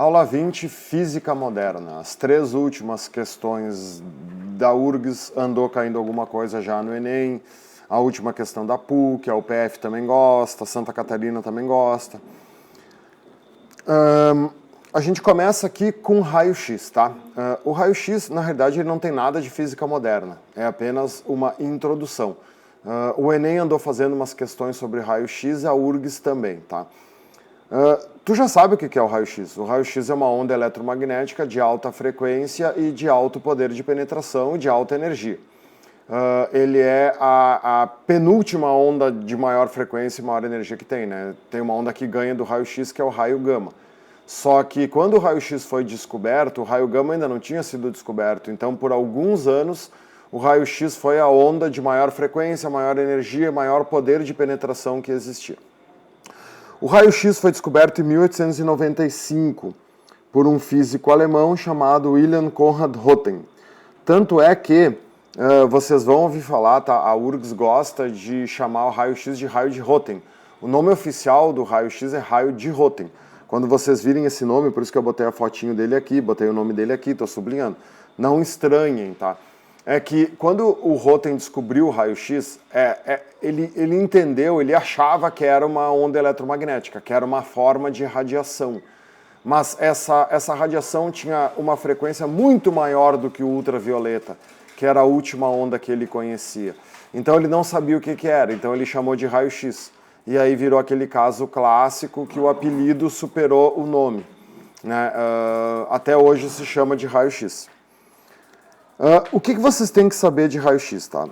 Aula 20, Física Moderna. As 3 últimas questões da URGS andou caindo alguma coisa já no Enem. A última questão da PUC, a UPF também gosta, Santa Catarina também gosta. A gente começa aqui com raio-x, tá? O raio-x, na realidade, ele não tem nada de física moderna. É apenas uma introdução. O Enem andou fazendo umas questões sobre raio-x e a URGS também, tá? Tu já sabe o que é o raio-x. O raio-x é uma onda eletromagnética de alta frequência e de alto poder de penetração e de alta energia. Ele é a penúltima onda de maior frequência e maior energia que tem, né? Tem uma onda que ganha do raio-x, que é o raio gama. Só que quando o raio-x foi descoberto, o raio gama ainda não tinha sido descoberto. Então, por alguns anos, o raio-x foi a onda de maior frequência, maior energia e maior poder de penetração que existia. O raio-x foi descoberto em 1895 por um físico alemão chamado Wilhelm Conrad Röntgen. Tanto é que vocês vão ouvir falar, tá? A URGS gosta de chamar o raio-x de raio de Röntgen. O nome oficial do raio-x é raio de Röntgen. Quando vocês virem esse nome, por isso que eu botei a fotinho dele aqui, botei o nome dele aqui, estou sublinhando. Não estranhem, tá? É que quando o Röntgen descobriu o raio-x, ele entendeu, ele achava que era uma onda eletromagnética, que era uma forma de radiação. Mas essa radiação tinha uma frequência muito maior do que o ultravioleta, que era a última onda que ele conhecia. Então ele não sabia o que era, então ele chamou de raio-x. E aí virou aquele caso clássico que o apelido superou o nome, né? Até hoje se chama de raio-x. O que vocês têm que saber de raio-x, tá?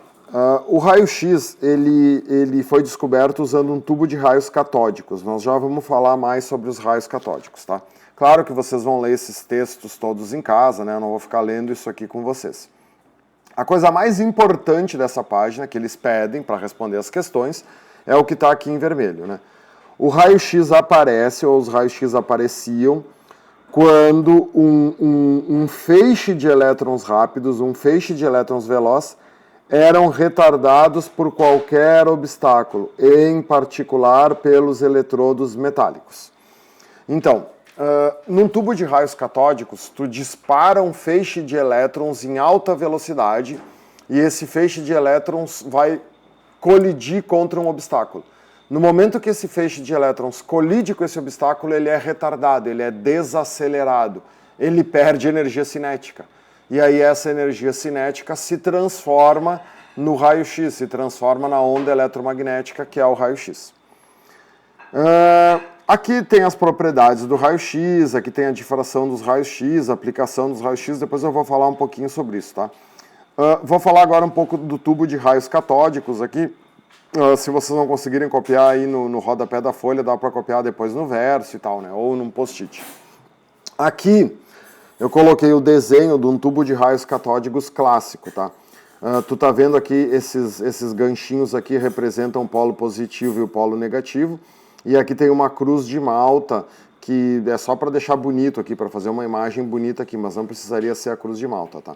O raio-x, ele foi descoberto usando um tubo de raios catódicos. Nós já vamos falar mais sobre os raios catódicos, tá? Claro que vocês vão ler esses textos todos em casa, né? Eu não vou ficar lendo isso aqui com vocês. A coisa mais importante dessa página, que eles pedem para responder as questões, é o que está aqui em vermelho, né? O raio-x aparece, ou os raios-x apareciam, quando um feixe de elétrons rápidos, um feixe de elétrons veloz, eram retardados por qualquer obstáculo, em particular pelos eletrodos metálicos. Então, num tubo de raios catódicos, tu dispara um feixe de elétrons em alta velocidade e esse feixe de elétrons vai colidir contra um obstáculo. No momento que esse feixe de elétrons colide com esse obstáculo, ele é retardado, ele é desacelerado, ele perde energia cinética. E aí essa energia cinética se transforma no raio-x, se transforma na onda eletromagnética, que é o raio-x. Aqui tem as propriedades do raio-x, aqui tem a difração dos raios-x, a aplicação dos raios-x, depois eu vou falar um pouquinho sobre isso, tá? Vou falar agora um pouco do tubo de raios catódicos aqui. Se vocês não conseguirem copiar aí no rodapé da folha, dá para copiar depois no verso e tal, né? Ou num post-it. Aqui eu coloquei o desenho de um tubo de raios catódicos clássico, tá? Tu tá vendo aqui esses ganchinhos aqui representam o polo positivo e o polo negativo. E aqui tem uma cruz de Malta, que é só para deixar bonito aqui, para fazer uma imagem bonita aqui, mas não precisaria ser a cruz de Malta, tá?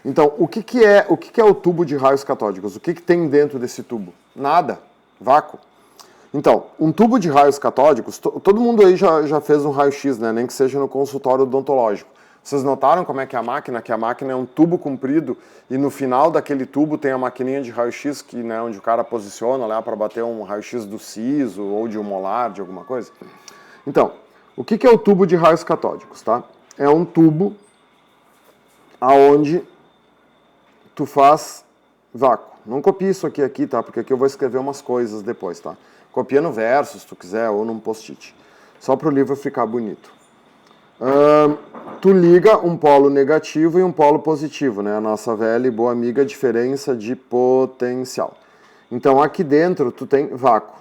Então, o que é o tubo de raios catódicos? O que tem dentro desse tubo? Nada. Vácuo. Então, um tubo de raios catódicos, todo mundo aí já fez um raio-x, né? Nem que seja no consultório odontológico. Vocês notaram como é que é a máquina? Que a máquina é um tubo comprido e no final daquele tubo tem a maquininha de raio-x, que, né, onde o cara posiciona lá para bater um raio-x do siso ou de um molar, de alguma coisa. Então, o que é o tubo de raios catódicos, tá? É um tubo aonde tu faz vácuo. Não copie isso aqui, tá? Porque aqui eu vou escrever umas coisas depois, tá? Copia no verso, se tu quiser, ou num post-it. Só para o livro ficar bonito. Tu liga um polo negativo e um polo positivo, né? A nossa velha e boa amiga diferença de potencial. Então, aqui dentro tu tem vácuo.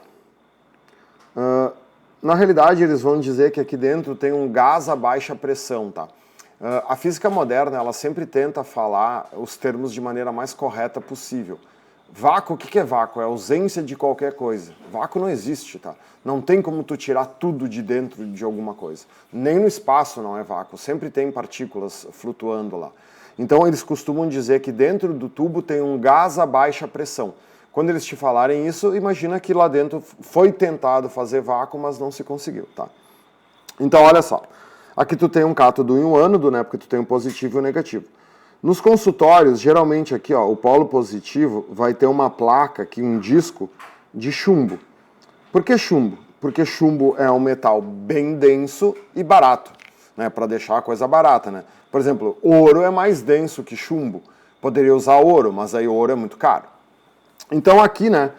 Na realidade, eles vão dizer que aqui dentro tem um gás a baixa pressão, tá? A física moderna, ela sempre tenta falar os termos de maneira mais correta possível. Vácuo, o que é vácuo? É ausência de qualquer coisa. Vácuo não existe, tá? Não tem como tu tirar tudo de dentro de alguma coisa. Nem no espaço não é vácuo, sempre tem partículas flutuando lá. Então eles costumam dizer que dentro do tubo tem um gás a baixa pressão. Quando eles te falarem isso, imagina que lá dentro foi tentado fazer vácuo, mas não se conseguiu, tá? Então olha só. Aqui tu tem um cátodo e um ânodo, né? Porque tu tem um positivo e um negativo. Nos consultórios, geralmente aqui, ó, o polo positivo vai ter uma placa aqui, um disco de chumbo. Por que chumbo? Porque chumbo é um metal bem denso e barato, né? Para deixar a coisa barata, né? Por exemplo, ouro é mais denso que chumbo. Poderia usar ouro, mas aí ouro é muito caro. Então aqui, né,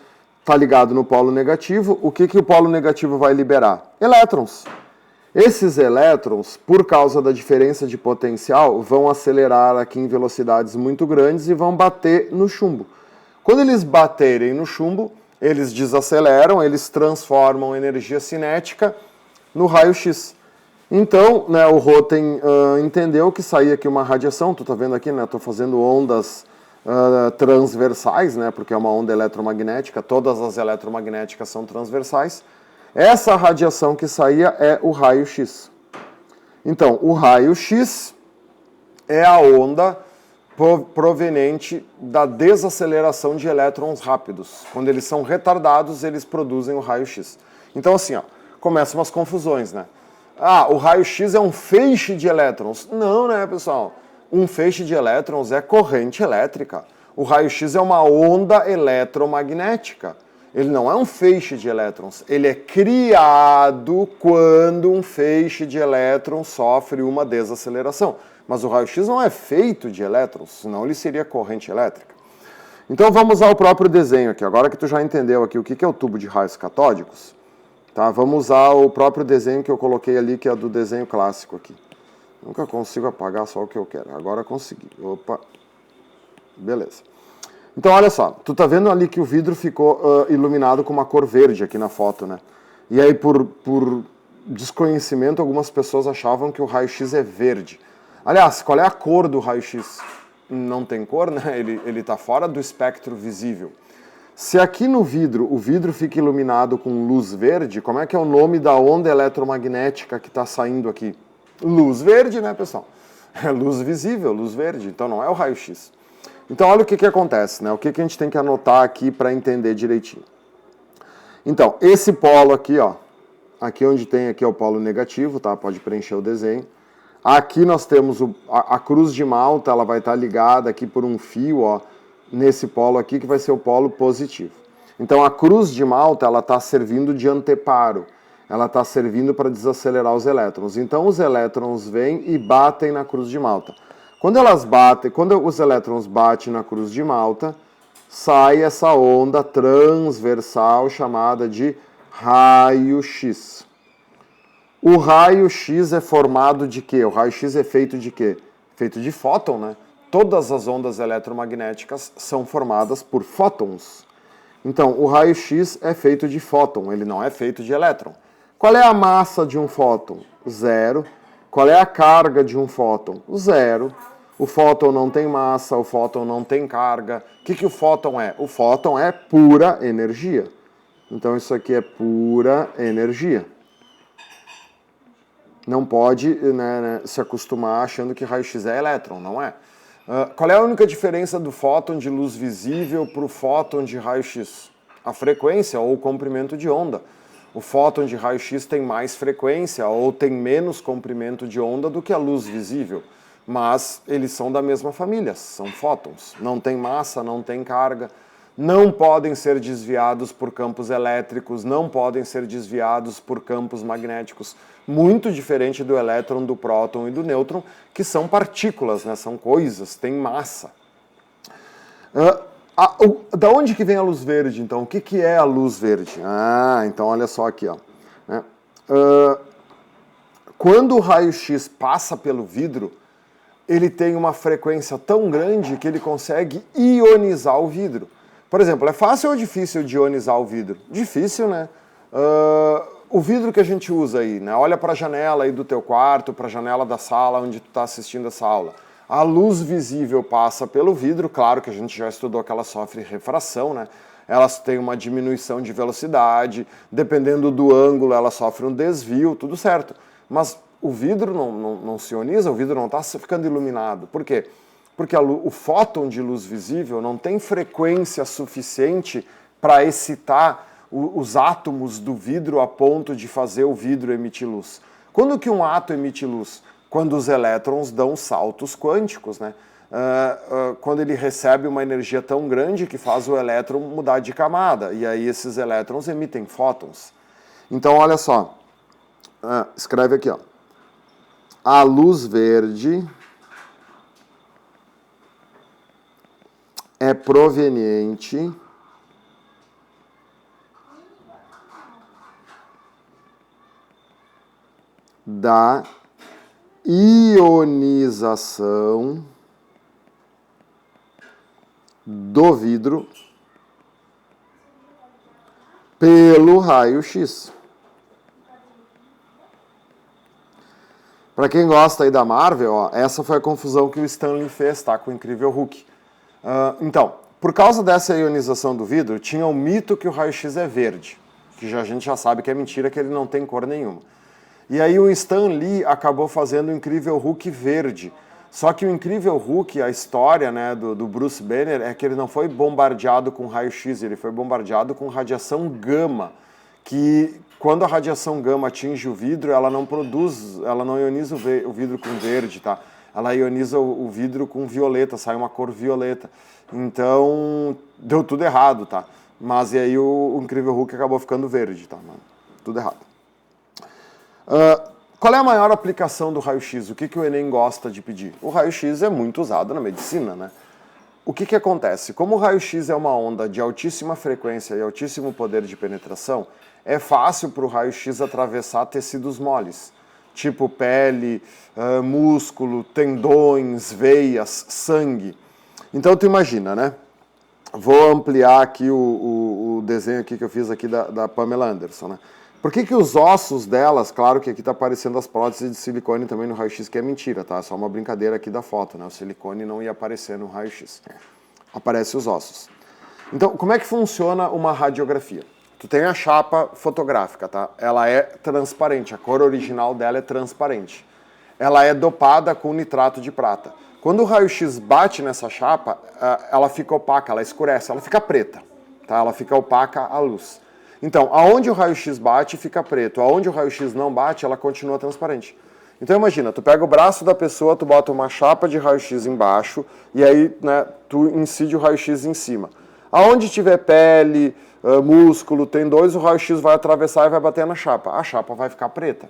tá ligado no polo negativo. O que o polo negativo vai liberar? Elétrons. Esses elétrons, por causa da diferença de potencial, vão acelerar aqui em velocidades muito grandes e vão bater no chumbo. Quando eles baterem no chumbo, eles desaceleram, eles transformam energia cinética no raio-x. Então, né, o Rotem entendeu que saía aqui uma radiação, tu tá vendo aqui, né, tô fazendo ondas transversais, né, porque é uma onda eletromagnética, todas as eletromagnéticas são transversais. Essa radiação que saía é o raio-x. Então, o raio-x é a onda proveniente da desaceleração de elétrons rápidos. Quando eles são retardados, eles produzem o raio-x. Então, assim, ó, começam umas confusões, né? Ah, o raio-x é um feixe de elétrons. Não, né, pessoal? Um feixe de elétrons é corrente elétrica. O raio-x é uma onda eletromagnética. Ele não é um feixe de elétrons. Ele é criado quando um feixe de elétrons sofre uma desaceleração. Mas o raio-x não é feito de elétrons, senão ele seria corrente elétrica. Então vamos ao próprio desenho aqui. Agora que tu já entendeu aqui o que é o tubo de raios catódicos, tá? Vamos usar o próprio desenho que eu coloquei ali, que é do desenho clássico aqui. Nunca consigo apagar só o que eu quero. Agora consegui. Opa. Beleza. Então, olha só, tu tá vendo ali que o vidro ficou iluminado com uma cor verde aqui na foto, né? E aí, por desconhecimento, algumas pessoas achavam que o raio-x é verde. Aliás, qual é a cor do raio-x? Não tem cor, né? Ele tá fora do espectro visível. Se aqui no vidro, o vidro fica iluminado com luz verde, como é que é o nome da onda eletromagnética que está saindo aqui? Luz verde, né, pessoal? É luz visível, luz verde, então não é o raio-x. Então, olha o que acontece, né? O que a gente tem que anotar aqui para entender direitinho. Então, esse polo aqui, ó, aqui onde tem aqui é o polo negativo, tá? Pode preencher o desenho. Aqui nós temos a cruz de Malta, ela vai estar ligada aqui por um fio, ó, nesse polo aqui, que vai ser o polo positivo. Então, a cruz de Malta, ela está servindo de anteparo. Ela está servindo para desacelerar os elétrons. Então, os elétrons vêm e batem na cruz de Malta. Quando os elétrons batem na cruz de Malta, sai essa onda transversal chamada de raio-x. O raio-x é formado de quê? O raio-x é feito de quê? Feito de fóton, né? Todas as ondas eletromagnéticas são formadas por fótons. Então, o raio-x é feito de fóton, ele não é feito de elétron. Qual é a massa de um fóton? 0. Qual é a carga de um fóton? 0. O fóton não tem massa, o fóton não tem carga. O que o fóton é? O fóton é pura energia. Então isso aqui é pura energia. Não pode, né, se acostumar achando que raio-x é elétron, não é. Qual é a única diferença do fóton de luz visível para o fóton de raio-x? A frequência ou o comprimento de onda. O fóton de raio-x tem mais frequência ou tem menos comprimento de onda do que a luz visível. Mas eles são da mesma família, são fótons. Não tem massa, não tem carga, não podem ser desviados por campos elétricos, não podem ser desviados por campos magnéticos. Muito diferente do elétron, do próton e do nêutron, que são partículas, né? São coisas, têm massa. Da onde que vem a luz verde, então? O que é a luz verde? Então olha só aqui, ó. Quando o raio-x passa pelo vidro, ele tem uma frequência tão grande que ele consegue ionizar o vidro. Por exemplo, é fácil ou difícil de ionizar o vidro? Difícil, né? O vidro que a gente usa aí, né? Olha para a janela aí do teu quarto, para a janela da sala onde tu está assistindo essa aula. A luz visível passa pelo vidro, claro que a gente já estudou que ela sofre refração, né? Elas têm uma diminuição de velocidade, dependendo do ângulo ela sofre um desvio, tudo certo. Mas o vidro não se ioniza, o vidro não está ficando iluminado. Por quê? Porque o fóton de luz visível não tem frequência suficiente para excitar os átomos do vidro a ponto de fazer o vidro emitir luz. Quando que um átomo emite luz? Quando os elétrons dão saltos quânticos, né? Quando ele recebe uma energia tão grande que faz o elétron mudar de camada, e aí esses elétrons emitem fótons. Então, olha só, escreve aqui, ó. A luz verde é proveniente da ionização do vidro pelo raio-x. Para quem gosta aí da Marvel, ó, essa foi a confusão que o Stanley fez, tá, com o Incrível Hulk. Então, por causa dessa ionização do vidro, tinha o mito que o raio-x é verde, que a gente já sabe que é mentira, que ele não tem cor nenhuma. E aí o Stan Lee acabou fazendo o Incrível Hulk verde. Só que o Incrível Hulk, a história, né, do Bruce Banner, é que ele não foi bombardeado com raio-x, ele foi bombardeado com radiação gama, que quando a radiação gama atinge o vidro, ela não ioniza o vidro com verde, tá? Ela ioniza o vidro com violeta, sai uma cor violeta. Então, deu tudo errado, tá? Mas e aí o Incrível Hulk acabou ficando verde, tá? Tudo errado. Qual é a maior aplicação do raio-x? O que o Enem gosta de pedir? O raio-x é muito usado na medicina, né? O que acontece? Como o raio-x é uma onda de altíssima frequência e altíssimo poder de penetração, é fácil para o raio-x atravessar tecidos moles, tipo pele, músculo, tendões, veias, sangue. Então tu imagina, né? Vou ampliar aqui o desenho aqui que eu fiz aqui da Pamela Anderson, né? Por que os ossos delas, claro que aqui está aparecendo as próteses de silicone também no raio-x, que é mentira, tá? É só uma brincadeira aqui da foto, né? O silicone não ia aparecer no raio-x. Aparece os ossos. Então, como é que funciona uma radiografia? Tu tem a chapa fotográfica, tá? Ela é transparente, a cor original dela é transparente. Ela é dopada com nitrato de prata. Quando o raio-x bate nessa chapa, ela fica opaca, ela escurece, ela fica preta, tá? Ela fica opaca à luz. Então, aonde o raio-x bate, fica preto. Aonde o raio-x não bate, ela continua transparente. Então, imagina, tu pega o braço da pessoa, tu bota uma chapa de raio-x embaixo, e aí, né, tu incide o raio-x em cima. Aonde tiver pele, músculo, tendões, o raio-x vai atravessar e vai bater na chapa. A chapa vai ficar preta.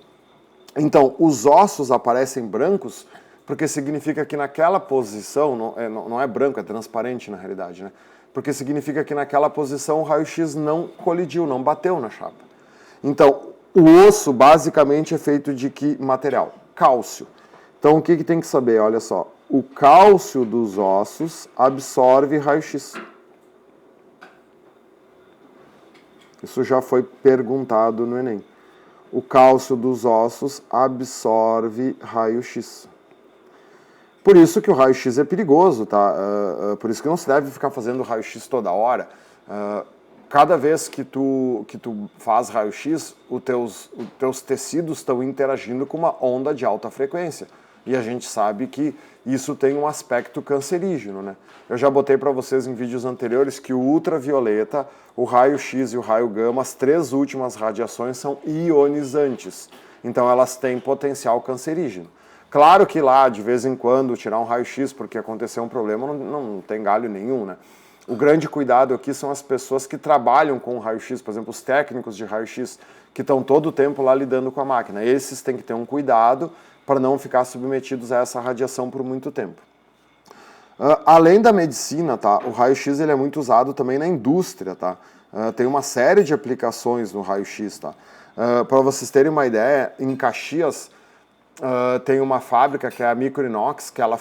Então, os ossos aparecem brancos, porque significa que naquela posição, não é branco, é transparente na realidade, né? Porque significa que naquela posição o raio-x não colidiu, não bateu na chapa. Então, o osso basicamente é feito de que material? Cálcio. Então, o que tem que saber? Olha só, o cálcio dos ossos absorve raio-x. Isso já foi perguntado no Enem. O cálcio dos ossos absorve raio-x. Por isso que o raio-x é perigoso, tá? Por isso que não se deve ficar fazendo raio-x toda hora. Cada vez que tu faz raio-x, os teus tecidos estão interagindo com uma onda de alta frequência. E a gente sabe que isso tem um aspecto cancerígeno, né? Eu já botei para vocês em vídeos anteriores que o ultravioleta, o raio-x e o raio gama, as três últimas radiações são ionizantes. Então elas têm potencial cancerígeno. Claro que lá, de vez em quando, tirar um raio-x porque aconteceu um problema não tem galho nenhum, né? O grande cuidado aqui são as pessoas que trabalham com o raio-x, por exemplo, os técnicos de raio-x, que estão todo o tempo lá lidando com a máquina. Esses têm que ter um cuidado para não ficar submetidos a essa radiação por muito tempo. Além da medicina, tá? O raio-x ele é muito usado também na indústria, tá? Tem uma série de aplicações no raio-x, tá? Para vocês terem uma ideia, em Caxias, tem uma fábrica que é a Microinox, que ela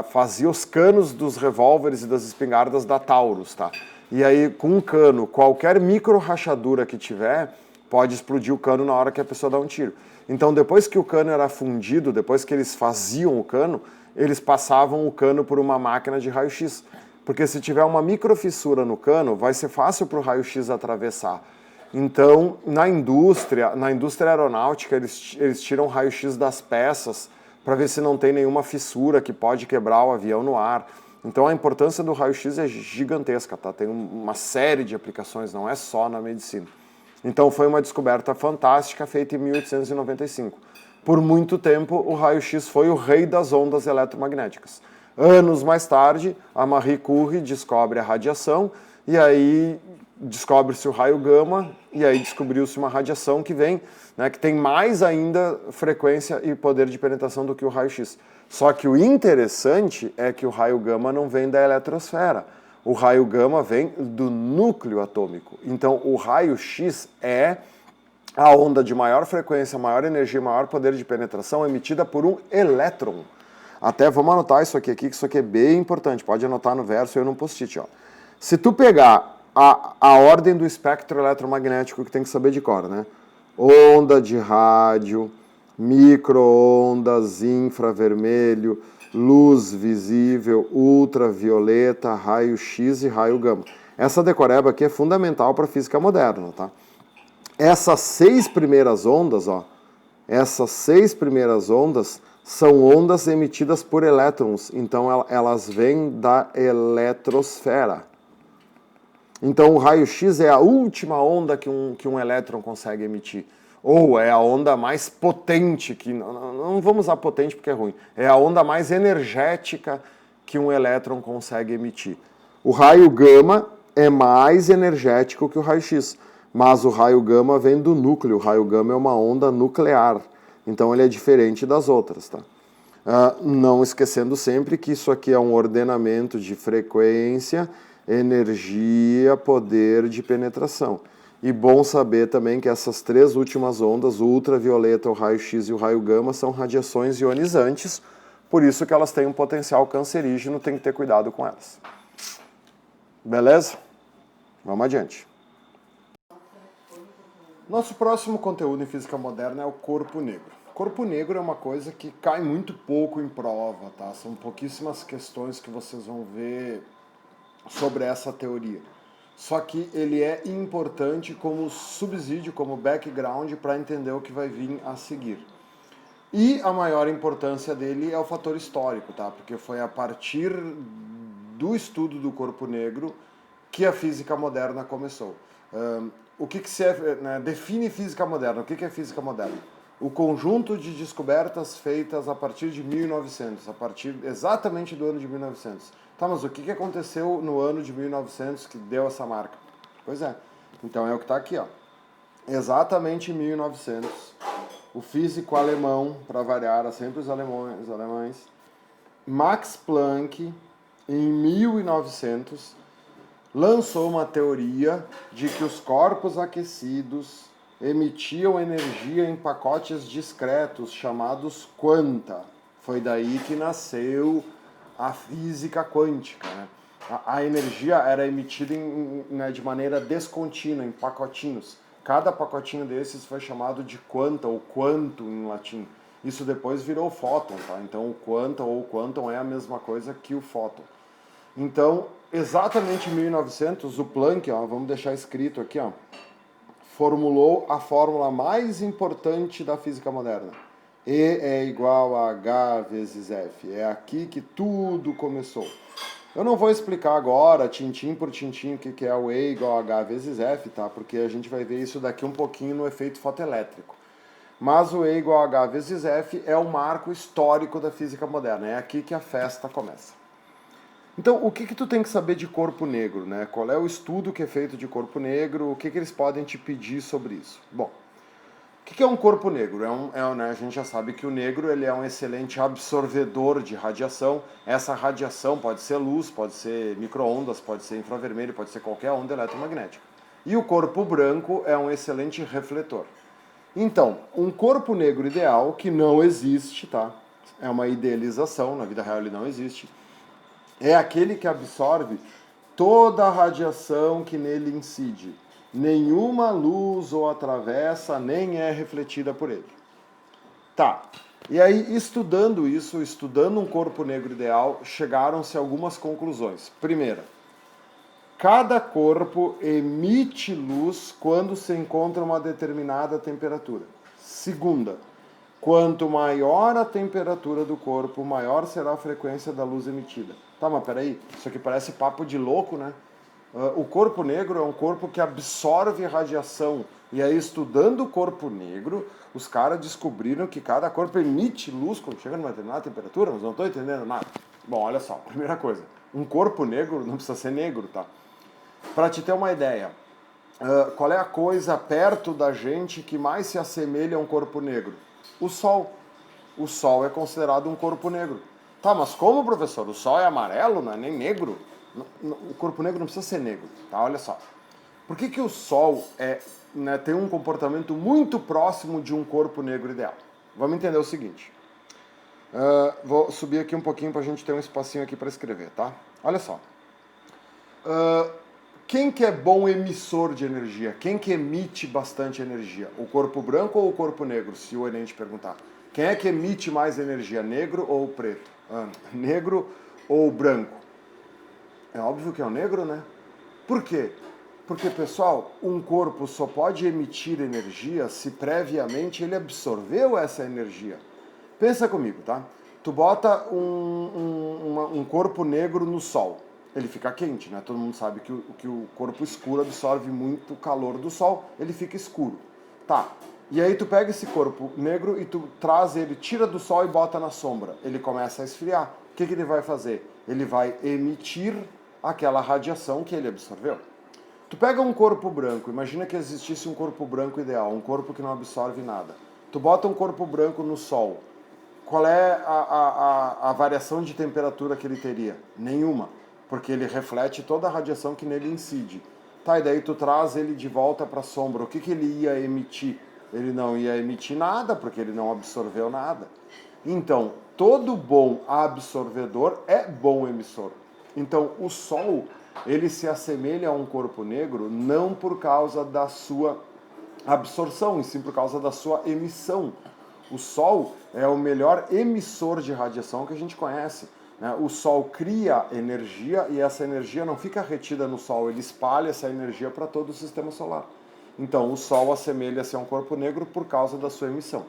fazia os canos dos revólveres e das espingardas da Taurus, tá? E aí, com um cano, qualquer micro rachadura que tiver, pode explodir o cano na hora que a pessoa dá um tiro. Então, depois que o cano era fundido, depois que eles faziam o cano, eles passavam o cano por uma máquina de raio-x. Porque se tiver uma microfissura no cano, vai ser fácil para o raio-x atravessar. Então, na indústria aeronáutica, eles tiram raio-x das peças para ver se não tem nenhuma fissura que pode quebrar o avião no ar. Então, a importância do raio-x é gigantesca, tá? Tem uma série de aplicações, não é só na medicina. Então foi uma descoberta fantástica feita em 1895. Por muito tempo, o raio-x foi o rei das ondas eletromagnéticas. Anos mais tarde, a Marie Curie descobre a radiação, e aí descobre-se o raio gama, e aí descobriu-se uma radiação que vem, né, que tem mais ainda frequência e poder de penetração do que o raio-x. Só que o interessante é que o raio gama não vem da eletrosfera. O raio gama vem do núcleo atômico. Então, o raio-x é a onda de maior frequência, maior energia, maior poder de penetração emitida por um elétron. Até vamos anotar isso aqui, que isso aqui é bem importante. Pode anotar no verso e no post-it. Se tu pegar a ordem do espectro eletromagnético, que tem que saber de cor, né? Onda de rádio, micro-ondas, infravermelho, luz visível, ultravioleta, raio-x e raio gama. Essa decoreba aqui é fundamental para a física moderna, tá? Essas 6 primeiras ondas, essas 6 primeiras ondas são ondas emitidas por elétrons, então elas vêm da eletrosfera. Então o raio-x é a última onda que um elétron consegue emitir. Ou é a onda mais potente, que não vamos usar potente porque é ruim, é a onda mais energética que um elétron consegue emitir. O raio gama é mais energético que o raio-x, mas o raio gama vem do núcleo, o raio gama é uma onda nuclear, então ele é diferente das outras, tá? Não esquecendo sempre que isso aqui é um ordenamento de frequência, energia, poder de penetração. E bom saber também que essas 3 últimas ondas, o ultravioleta, o raio-x e o raio gama, são radiações ionizantes, por isso que elas têm um potencial cancerígeno, tem que ter cuidado com elas. Beleza? Vamos adiante. Nosso próximo conteúdo em física moderna é o corpo negro. Corpo negro é uma coisa que cai muito pouco em prova, tá? São pouquíssimas questões que vocês vão ver sobre essa teoria. Só que ele é importante como subsídio, como background para entender o que vai vir a seguir. E a maior importância dele é o fator histórico, tá? Porque foi a partir do estudo do corpo negro que a física moderna começou. O que define física moderna? O que é física moderna? O conjunto de descobertas feitas a partir de 1900, a partir exatamente do ano de 1900. Tá, mas o que aconteceu no ano de 1900 que deu essa marca? Pois é, então é o que está aqui, Exatamente em 1900, o físico alemão, para variar, sempre os alemães, Max Planck, em 1900, lançou uma teoria de que os corpos aquecidos emitiam energia em pacotes discretos chamados quanta. Foi daí que nasceu a física quântica, né? A energia era emitida de maneira descontínua, em pacotinhos. Cada pacotinho desses foi chamado de quanta, ou quanto em latim. Isso depois virou fóton, tá? Então o quanta ou quantum é a mesma coisa que o fóton. Então, exatamente em 1900, o Planck, vamos deixar escrito aqui, formulou a fórmula mais importante da física moderna. E é igual a H vezes F. É aqui que tudo começou. Eu não vou explicar agora, tintim por tintim, o que é o E igual a H vezes F, tá? Porque a gente vai ver isso daqui um pouquinho no efeito fotoelétrico. Mas o E igual a H vezes F é o marco histórico da física moderna. É aqui que a festa começa. Então, o que tu tem que saber de corpo negro, né? Qual é o estudo que é feito de corpo negro? O que eles podem te pedir sobre isso? Bom, o que é um corpo negro? A gente já sabe que o negro ele é um excelente absorvedor de radiação. Essa radiação pode ser luz, pode ser micro-ondas, pode ser infravermelho, pode ser qualquer onda eletromagnética. E o corpo branco é um excelente refletor. Então, um corpo negro ideal, que não existe, tá? É uma idealização, na vida real ele não existe, é aquele que absorve toda a radiação que nele incide. Nenhuma luz o atravessa, nem é refletida por ele. Tá, e aí estudando isso, estudando um corpo negro ideal, chegaram-se a algumas conclusões. Primeira, cada corpo emite luz quando se encontra uma determinada temperatura. Segunda, quanto maior a temperatura do corpo, maior será a frequência da luz emitida. Tá, mas peraí, isso aqui parece papo de louco, né? O corpo negro é um corpo que absorve radiação. E aí, estudando o corpo negro, os caras descobriram que cada corpo emite luz quando chega numa determinada temperatura, mas não estou entendendo nada. Bom, olha só, primeira coisa, um corpo negro não precisa ser negro, tá? Para te ter uma ideia, qual é a coisa perto da gente que mais se assemelha a um corpo negro? O Sol. O Sol é considerado um corpo negro. Tá, mas como, professor? O Sol é amarelo, não é nem negro? O corpo negro não precisa ser negro, tá? Olha só. Por que o Sol tem um comportamento muito próximo de um corpo negro ideal? Vamos entender o seguinte. Vou subir aqui um pouquinho para a gente ter um espacinho aqui para escrever, tá? Olha só. Quem que é bom emissor de energia? Quem que emite bastante energia? O corpo branco ou o corpo negro? Se o Enem te perguntar. Quem é que emite mais energia? Negro ou preto? Negro ou branco? É óbvio que é o negro, né? Por quê? Porque, pessoal, um corpo só pode emitir energia se previamente ele absorveu essa energia. Pensa comigo, tá? Tu bota um corpo negro no sol. Ele fica quente, né? Todo mundo sabe que o corpo escuro absorve muito calor do sol, ele fica escuro. Tá. E aí tu pega esse corpo negro e tu traz ele, tira do sol e bota na sombra. Ele começa a esfriar. O que ele vai fazer? Ele vai emitir aquela radiação que ele absorveu. Tu pega um corpo branco, imagina que existisse um corpo branco ideal, um corpo que não absorve nada. Tu bota um corpo branco no sol. Qual é a variação de temperatura que ele teria? Nenhuma, porque ele reflete toda a radiação que nele incide. Tá, e daí tu traz ele de volta para a sombra. O que ele ia emitir? Ele não ia emitir nada, porque ele não absorveu nada. Então, todo bom absorvedor é bom emissor. Então, o Sol, ele se assemelha a um corpo negro não por causa da sua absorção, e sim por causa da sua emissão. O Sol é o melhor emissor de radiação que a gente conhece. O Sol cria energia e essa energia não fica retida no Sol, ele espalha essa energia para todo o sistema solar. Então, o Sol assemelha-se a um corpo negro por causa da sua emissão.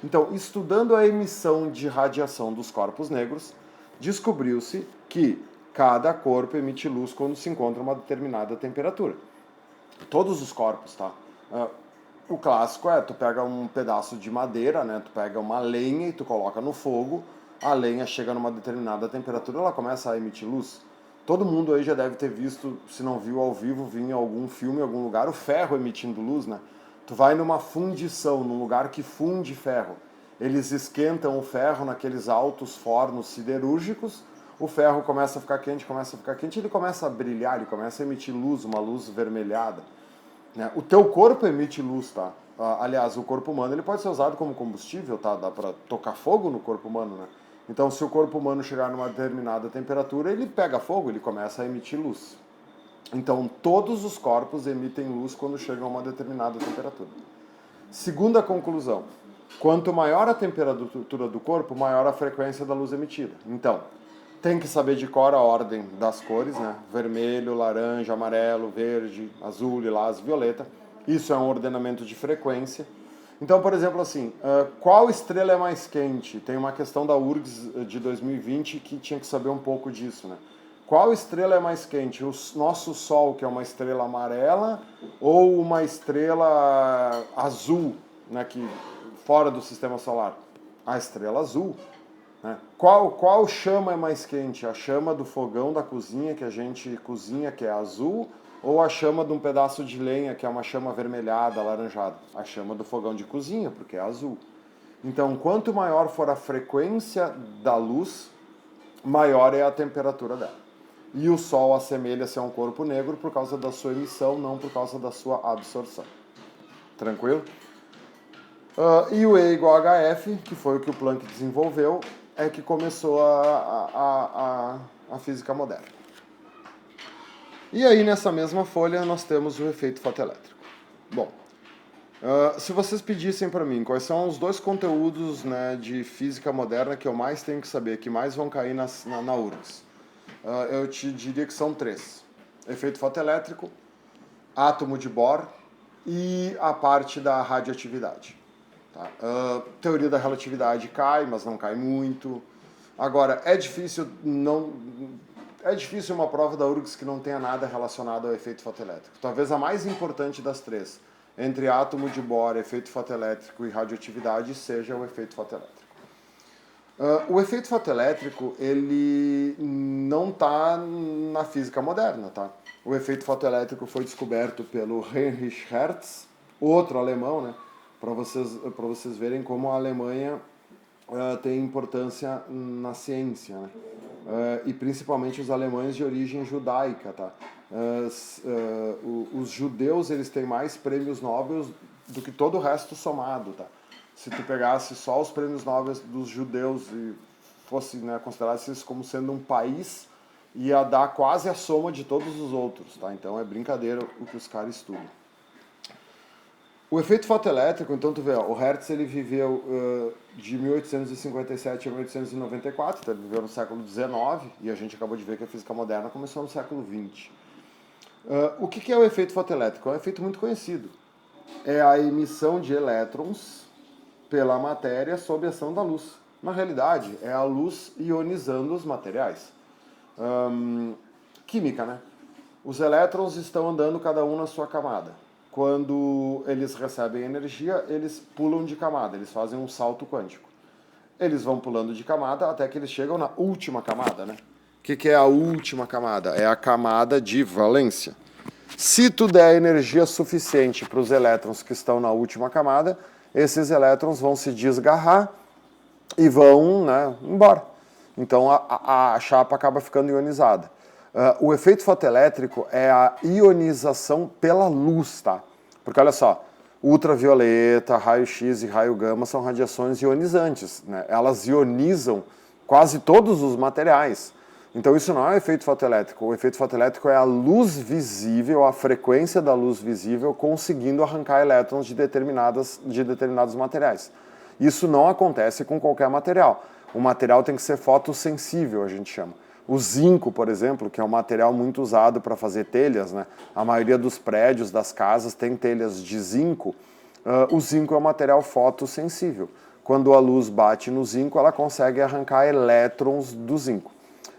Então, estudando a emissão de radiação dos corpos negros, descobriu-se que cada corpo emite luz quando se encontra uma determinada temperatura. Todos os corpos, tá? O clássico é, tu pega um pedaço de madeira, né? Tu pega uma lenha e tu coloca no fogo, a lenha chega numa determinada temperatura, ela começa a emitir luz. Todo mundo aí já deve ter visto, se não viu ao vivo, viu em algum filme, em algum lugar, o ferro emitindo luz, né? Tu vai numa fundição, num lugar que funde ferro. Eles esquentam o ferro naqueles altos fornos siderúrgicos, o ferro começa a ficar quente, ele começa a brilhar, ele começa a emitir luz, uma luz vermelhada. O teu corpo emite luz, tá? Aliás, o corpo humano ele pode ser usado como combustível, tá? Dá pra tocar fogo no corpo humano, né? Então, se o corpo humano chegar numa determinada temperatura, ele pega fogo, ele começa a emitir luz. Então, todos os corpos emitem luz quando chegam a uma determinada temperatura. Segunda conclusão, quanto maior a temperatura do corpo, maior a frequência da luz emitida. Então, tem que saber de cor a ordem das cores, né? Vermelho, laranja, amarelo, verde, azul, lilás, violeta. Isso é um ordenamento de frequência. Então, por exemplo, assim, qual estrela é mais quente? Tem uma questão da URGS de 2020 que tinha que saber um pouco disso, né? Qual estrela é mais quente? O nosso Sol, que é uma estrela amarela, ou uma estrela azul, né, que, fora do sistema solar? A estrela azul. Né? Qual chama é mais quente? A chama do fogão da cozinha, que a gente cozinha, que é azul, ou a chama de um pedaço de lenha, que é uma chama avermelhada, alaranjada? A chama do fogão de cozinha, porque é azul. Então, quanto maior for a frequência da luz, maior é a temperatura dela. E o Sol assemelha-se a um corpo negro por causa da sua emissão, não por causa da sua absorção. Tranquilo? E o E igual a HF, que foi o que o Planck desenvolveu, é que começou a física moderna. E aí, nessa mesma folha, nós temos o efeito fotoelétrico. Bom, se vocês pedissem para mim quais são os dois conteúdos, né, de física moderna que eu mais tenho que saber, que mais vão cair na URGS, eu te diria que são três. Efeito fotoelétrico, átomo de Bohr e a parte da radioatividade. Tá? Teoria da relatividade cai, mas não cai muito. Agora, é difícil não É difícil uma prova da URGS que não tenha nada relacionado ao efeito fotoelétrico. Talvez a mais importante das três, entre átomo de Bohr, efeito fotoelétrico e radioatividade, seja o efeito fotoelétrico. O efeito fotoelétrico, ele não está na física moderna, tá? O efeito fotoelétrico foi descoberto pelo Heinrich Hertz, outro alemão, né? Para vocês verem como a Alemanha tem importância na ciência, né? E principalmente os alemães de origem judaica, tá? Os judeus, eles têm mais prêmios Nobel do que todo o resto somado, tá? Se tu pegasse só os prêmios Nobel dos judeus e fosse, né, considerasse isso como sendo um país, ia dar quase a soma de todos os outros, tá? Então é brincadeira o que os caras estudam. O efeito fotoelétrico, então tu vê, ó, o Hertz ele viveu de 1857 a 1894, então ele viveu no século XIX, e a gente acabou de ver que a física moderna começou no século XX. O que é o efeito fotoelétrico? É um efeito muito conhecido. É a emissão de elétrons pela matéria sob a ação da luz. Na realidade, é a luz ionizando os materiais. Química, né? Os elétrons estão andando cada um na sua camada. Quando eles recebem energia, eles pulam de camada, eles fazem um salto quântico. Eles vão pulando de camada até que eles chegam na última camada, né? O que é a última camada? É a camada de valência. Se tu der energia suficiente para os elétrons que estão na última camada, esses elétrons vão se desgarrar e vão, né, embora. Então a chapa acaba ficando ionizada. O efeito fotoelétrico é a ionização pela luz, tá? Porque olha só, ultravioleta, raio-x e raio gama são radiações ionizantes, né? Elas ionizam quase todos os materiais. Então isso não é o efeito fotoelétrico. O efeito fotoelétrico é a luz visível, a frequência da luz visível conseguindo arrancar elétrons de determinados materiais. Isso não acontece com qualquer material. O material tem que ser fotossensível, a gente chama. O zinco, por exemplo, que é um material muito usado para fazer telhas, né? A maioria dos prédios, das casas, tem telhas de zinco. O zinco é um material fotossensível. Quando a luz bate no zinco, ela consegue arrancar elétrons do zinco.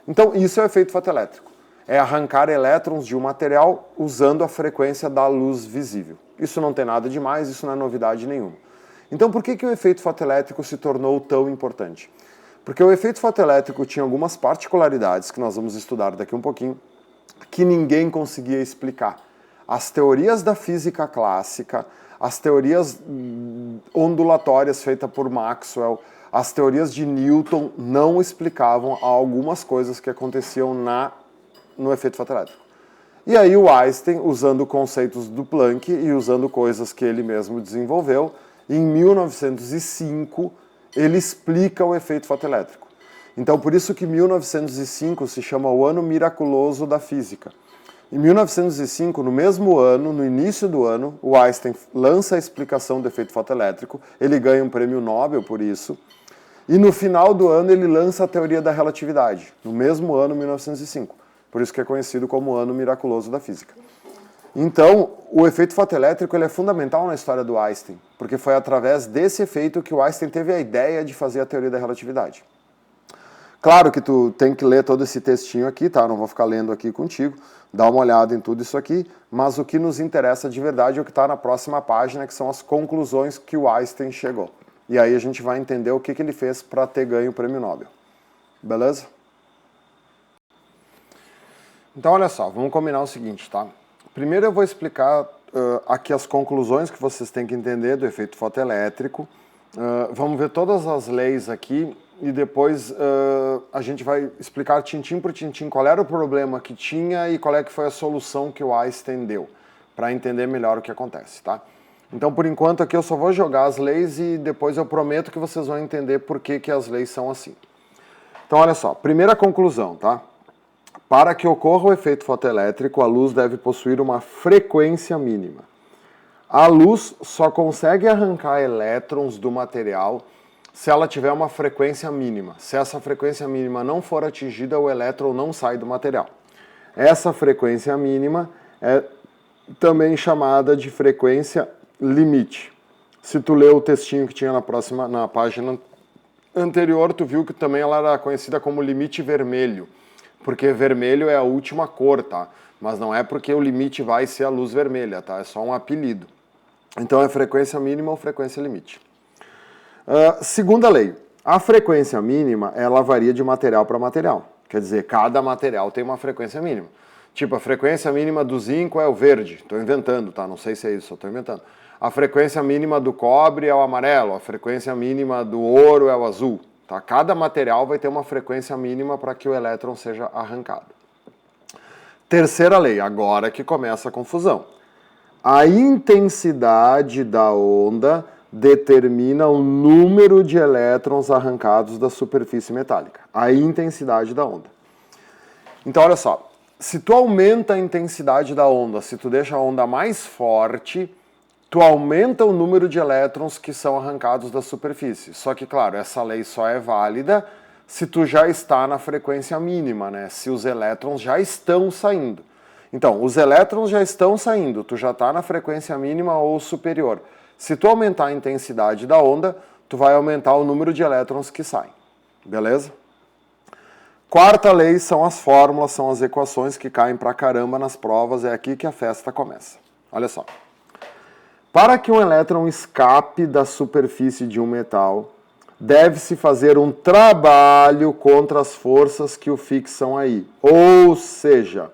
Então, isso é o efeito fotoelétrico. É arrancar elétrons de um material usando a frequência da luz visível. Isso não tem nada demais, isso não é novidade nenhuma. Então, por que o efeito fotoelétrico se tornou tão importante? Porque o efeito fotoelétrico tinha algumas particularidades que nós vamos estudar daqui um pouquinho, que ninguém conseguia explicar. As teorias da física clássica, as teorias ondulatórias feitas por Maxwell, as teorias de Newton não explicavam algumas coisas que aconteciam no efeito fotoelétrico. E aí o Einstein, usando conceitos do Planck e usando coisas que ele mesmo desenvolveu, em 1905 ele explica o efeito fotoelétrico. Então por isso que 1905 se chama o ano miraculoso da física. Em 1905, no mesmo ano, no início do ano, o Einstein lança a explicação do efeito fotoelétrico, ele ganha um prêmio Nobel por isso, e no final do ano ele lança a teoria da relatividade, no mesmo ano, 1905. Por isso que é conhecido como o ano miraculoso da física. Então, o efeito fotoelétrico ele é fundamental na história do Einstein, porque foi através desse efeito que o Einstein teve a ideia de fazer a teoria da relatividade. Claro que tu tem que ler todo esse textinho aqui, tá? Não vou ficar lendo aqui contigo, dá uma olhada em tudo isso aqui, mas o que nos interessa de verdade é o que está na próxima página, que são as conclusões que o Einstein chegou. E aí a gente vai entender o que ele fez para ter ganho o prêmio Nobel. Beleza? Então, olha só, vamos combinar o seguinte, tá? Primeiro eu vou explicar aqui as conclusões que vocês têm que entender do efeito fotoelétrico. Vamos ver todas as leis aqui e depois a gente vai explicar tintim por tintim qual era o problema que tinha e qual é que foi a solução que o Einstein deu, para entender melhor o que acontece, tá? Então, por enquanto, aqui eu só vou jogar as leis e depois eu prometo que vocês vão entender por que as leis são assim. Então, olha só, primeira conclusão, tá? Para que ocorra o efeito fotoelétrico, a luz deve possuir uma frequência mínima. A luz só consegue arrancar elétrons do material se ela tiver uma frequência mínima. Se essa frequência mínima não for atingida, o elétron não sai do material. Essa frequência mínima é também chamada de frequência limite. Se tu ler o textinho que tinha na página anterior, tu viu que também ela era conhecida como limite vermelho. porque vermelho é a última cor, tá? Mas não é porque o limite vai ser a luz vermelha, tá? É só um apelido. Então é frequência mínima ou frequência limite. Segunda lei, a frequência mínima, ela varia de material para material. Quer dizer, cada material tem uma frequência mínima. Tipo, a frequência mínima do zinco é o verde. Estou inventando, tá? Não sei se é isso, só estou inventando. A frequência mínima do cobre é o amarelo. A frequência mínima do ouro é o azul. Tá? Cada material vai ter uma frequência mínima para que o elétron seja arrancado. Terceira lei, agora que começa a confusão. A intensidade da onda determina o número de elétrons arrancados da superfície metálica. A intensidade da onda. Então, olha só. Se tu aumenta a intensidade da onda, se tu deixa a onda mais forte, tu aumenta o número de elétrons que são arrancados da superfície. Só que, claro, essa lei só é válida se tu já está na frequência mínima, né? Se os elétrons já estão saindo. Então, os elétrons já estão saindo, tu já está na frequência mínima ou superior. Se tu aumentar a intensidade da onda, tu vai aumentar o número de elétrons que saem. Beleza? Quarta lei são as fórmulas, são as equações que caem pra caramba nas provas, é aqui que a festa começa. Olha só. Para que um elétron escape da superfície de um metal, deve-se fazer um trabalho contra as forças que o fixam aí. Ou seja,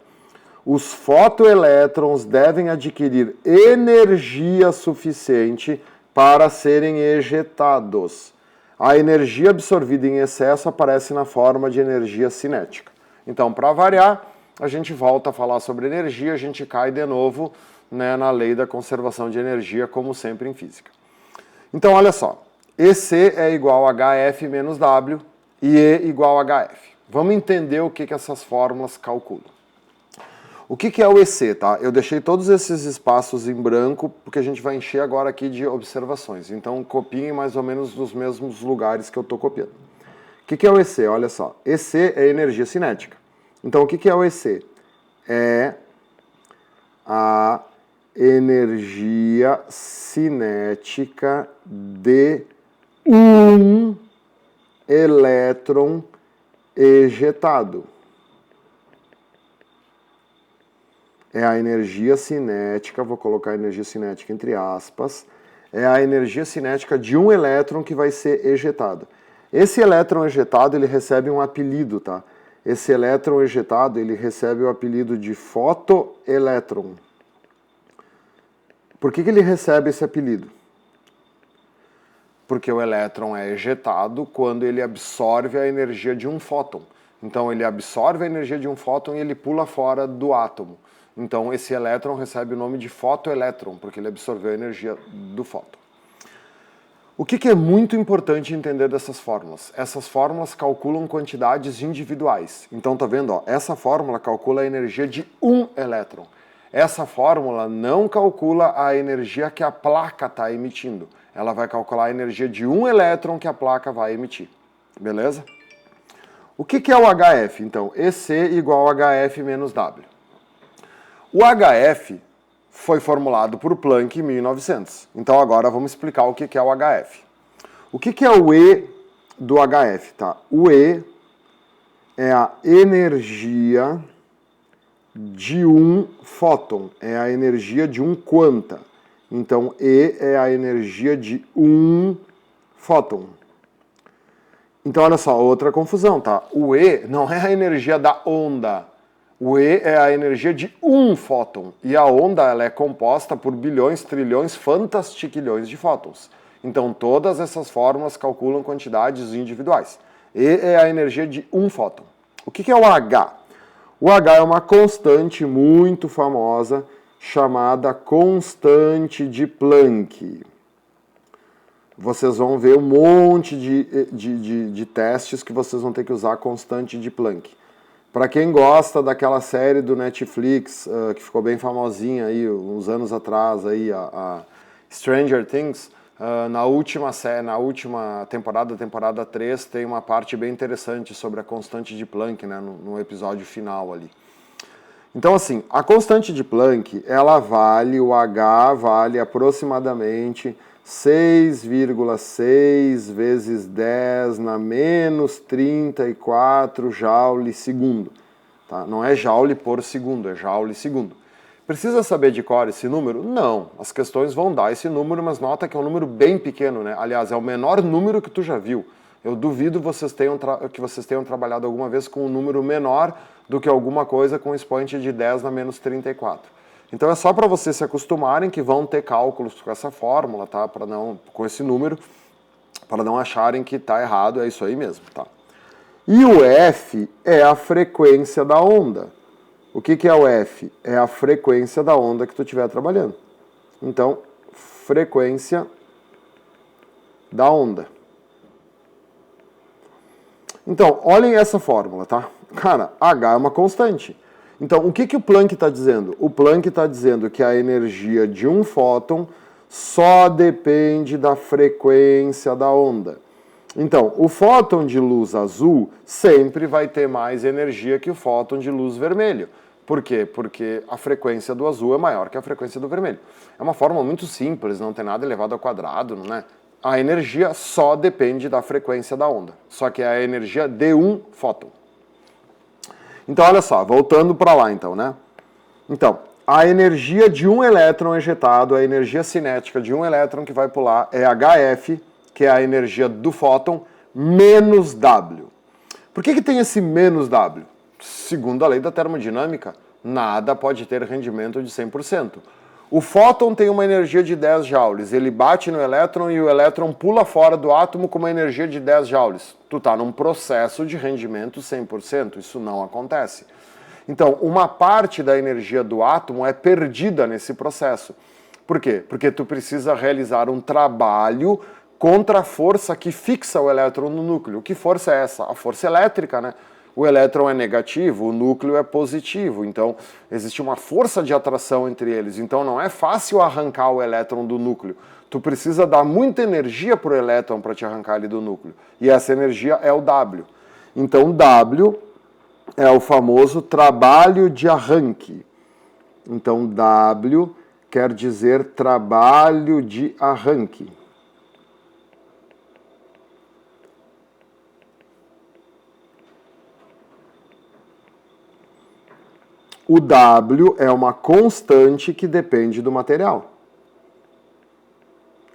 os fotoelétrons devem adquirir energia suficiente para serem ejetados. A energia absorvida em excesso aparece na forma de energia cinética. Então, para variar, a gente volta a falar sobre energia, a gente cai de novo, né, na lei da conservação de energia, como sempre em física. Então, olha só, EC é igual a HF menos W e E igual a HF. Vamos entender o que essas fórmulas calculam. O que é o EC, tá? Eu deixei todos esses espaços em branco, porque a gente vai encher agora aqui de observações. Então, copiem mais ou menos nos mesmos lugares que eu estou copiando. O que é o EC? Olha só. EC é energia cinética. Então, o que é o EC? É a energia cinética de um elétron ejetado. É a energia cinética, vou colocar a energia cinética entre aspas, é a energia cinética de um elétron que vai ser ejetado. Esse elétron ejetado, ele recebe um apelido, tá? Esse elétron ejetado, ele recebe o apelido de fotoelétron. Por que ele recebe esse apelido? Porque o elétron é ejetado quando ele absorve a energia de um fóton. Então, ele absorve a energia de um fóton e ele pula fora do átomo. Então, esse elétron recebe o nome de fotoelétron, porque ele absorveu a energia do fóton. O que é muito importante entender dessas fórmulas? Essas fórmulas calculam quantidades individuais. Então, tá vendo? Ó, essa fórmula calcula a energia de um elétron. Essa fórmula não calcula a energia que a placa está emitindo. Ela vai calcular a energia de um elétron que a placa vai emitir. Beleza? O que é o HF? Então, EC igual a HF menos W. O HF foi formulado por Planck em 1900. Então agora vamos explicar o que é o HF. O que é o E do HF? Tá? O E é a energia de um fóton, é a energia de um quanta. Então E é a energia de um fóton. Então olha só, outra confusão, tá? O E não é a energia da onda. O E é a energia de um fóton, e a onda ela é composta por bilhões, trilhões, fantastiquilhões de fótons. Então todas essas fórmulas calculam quantidades individuais. E é a energia de um fóton. O que é o H? O H é uma constante muito famosa chamada constante de Planck. Vocês vão ver um monte de testes que vocês vão ter que usar a constante de Planck. Para quem gosta daquela série do Netflix, que ficou bem famosinha aí uns anos atrás, aí, a Stranger Things, na última temporada, temporada 3, tem uma parte bem interessante sobre a constante de Planck, né, no episódio final ali. Então, assim, a constante de Planck, o H vale aproximadamente 6,6 vezes 10 na menos 34 joule segundo. tá? Não é joule por segundo, é joule segundo. Precisa saber de cor esse número? Não. As questões vão dar esse número, mas nota que é um número bem pequeno, né? Aliás, é o menor número que tu já viu. Eu duvido que vocês tenham trabalhado alguma vez com um número menor do que alguma coisa com expoente de 10 na menos 34. Então é só para vocês se acostumarem que vão ter cálculos com essa fórmula, tá? Com esse número, para não acharem que está errado, é isso aí mesmo, tá? E o F é a frequência da onda. O que é o F? É a frequência da onda que tu estiver trabalhando. Então, frequência da onda. Então, olhem essa fórmula, tá? Cara, H é uma constante. Então, o que o Planck está dizendo? O Planck está dizendo que a energia de um fóton só depende da frequência da onda. Então, o fóton de luz azul sempre vai ter mais energia que o fóton de luz vermelho. Por quê? Porque a frequência do azul é maior que a frequência do vermelho. É uma fórmula muito simples, não tem nada elevado ao quadrado, né? A energia só depende da frequência da onda. Só que é a energia de um fóton. Então, olha só, voltando para lá, então, né? Então, a energia de um elétron ejetado, a energia cinética de um elétron que vai pular é HF, que é a energia do fóton, menos W. Por que tem esse menos W? Segundo a lei da termodinâmica, nada pode ter rendimento de 100%. O fóton tem uma energia de 10 joules, ele bate no elétron e o elétron pula fora do átomo com uma energia de 10 joules. Tu está num processo de rendimento 100%, isso não acontece. Então, uma parte da energia do átomo é perdida nesse processo. Por quê? Porque tu precisa realizar um trabalho contra a força que fixa o elétron no núcleo. Que força é essa? A força elétrica, né? O elétron é negativo, o núcleo é positivo, então existe uma força de atração entre eles. Então não é fácil arrancar o elétron do núcleo. Tu precisa dar muita energia para o elétron para te arrancar ele do núcleo. E essa energia é o W. Então W é o famoso trabalho de arranque. Então W quer dizer trabalho de arranque. O W é uma constante que depende do material.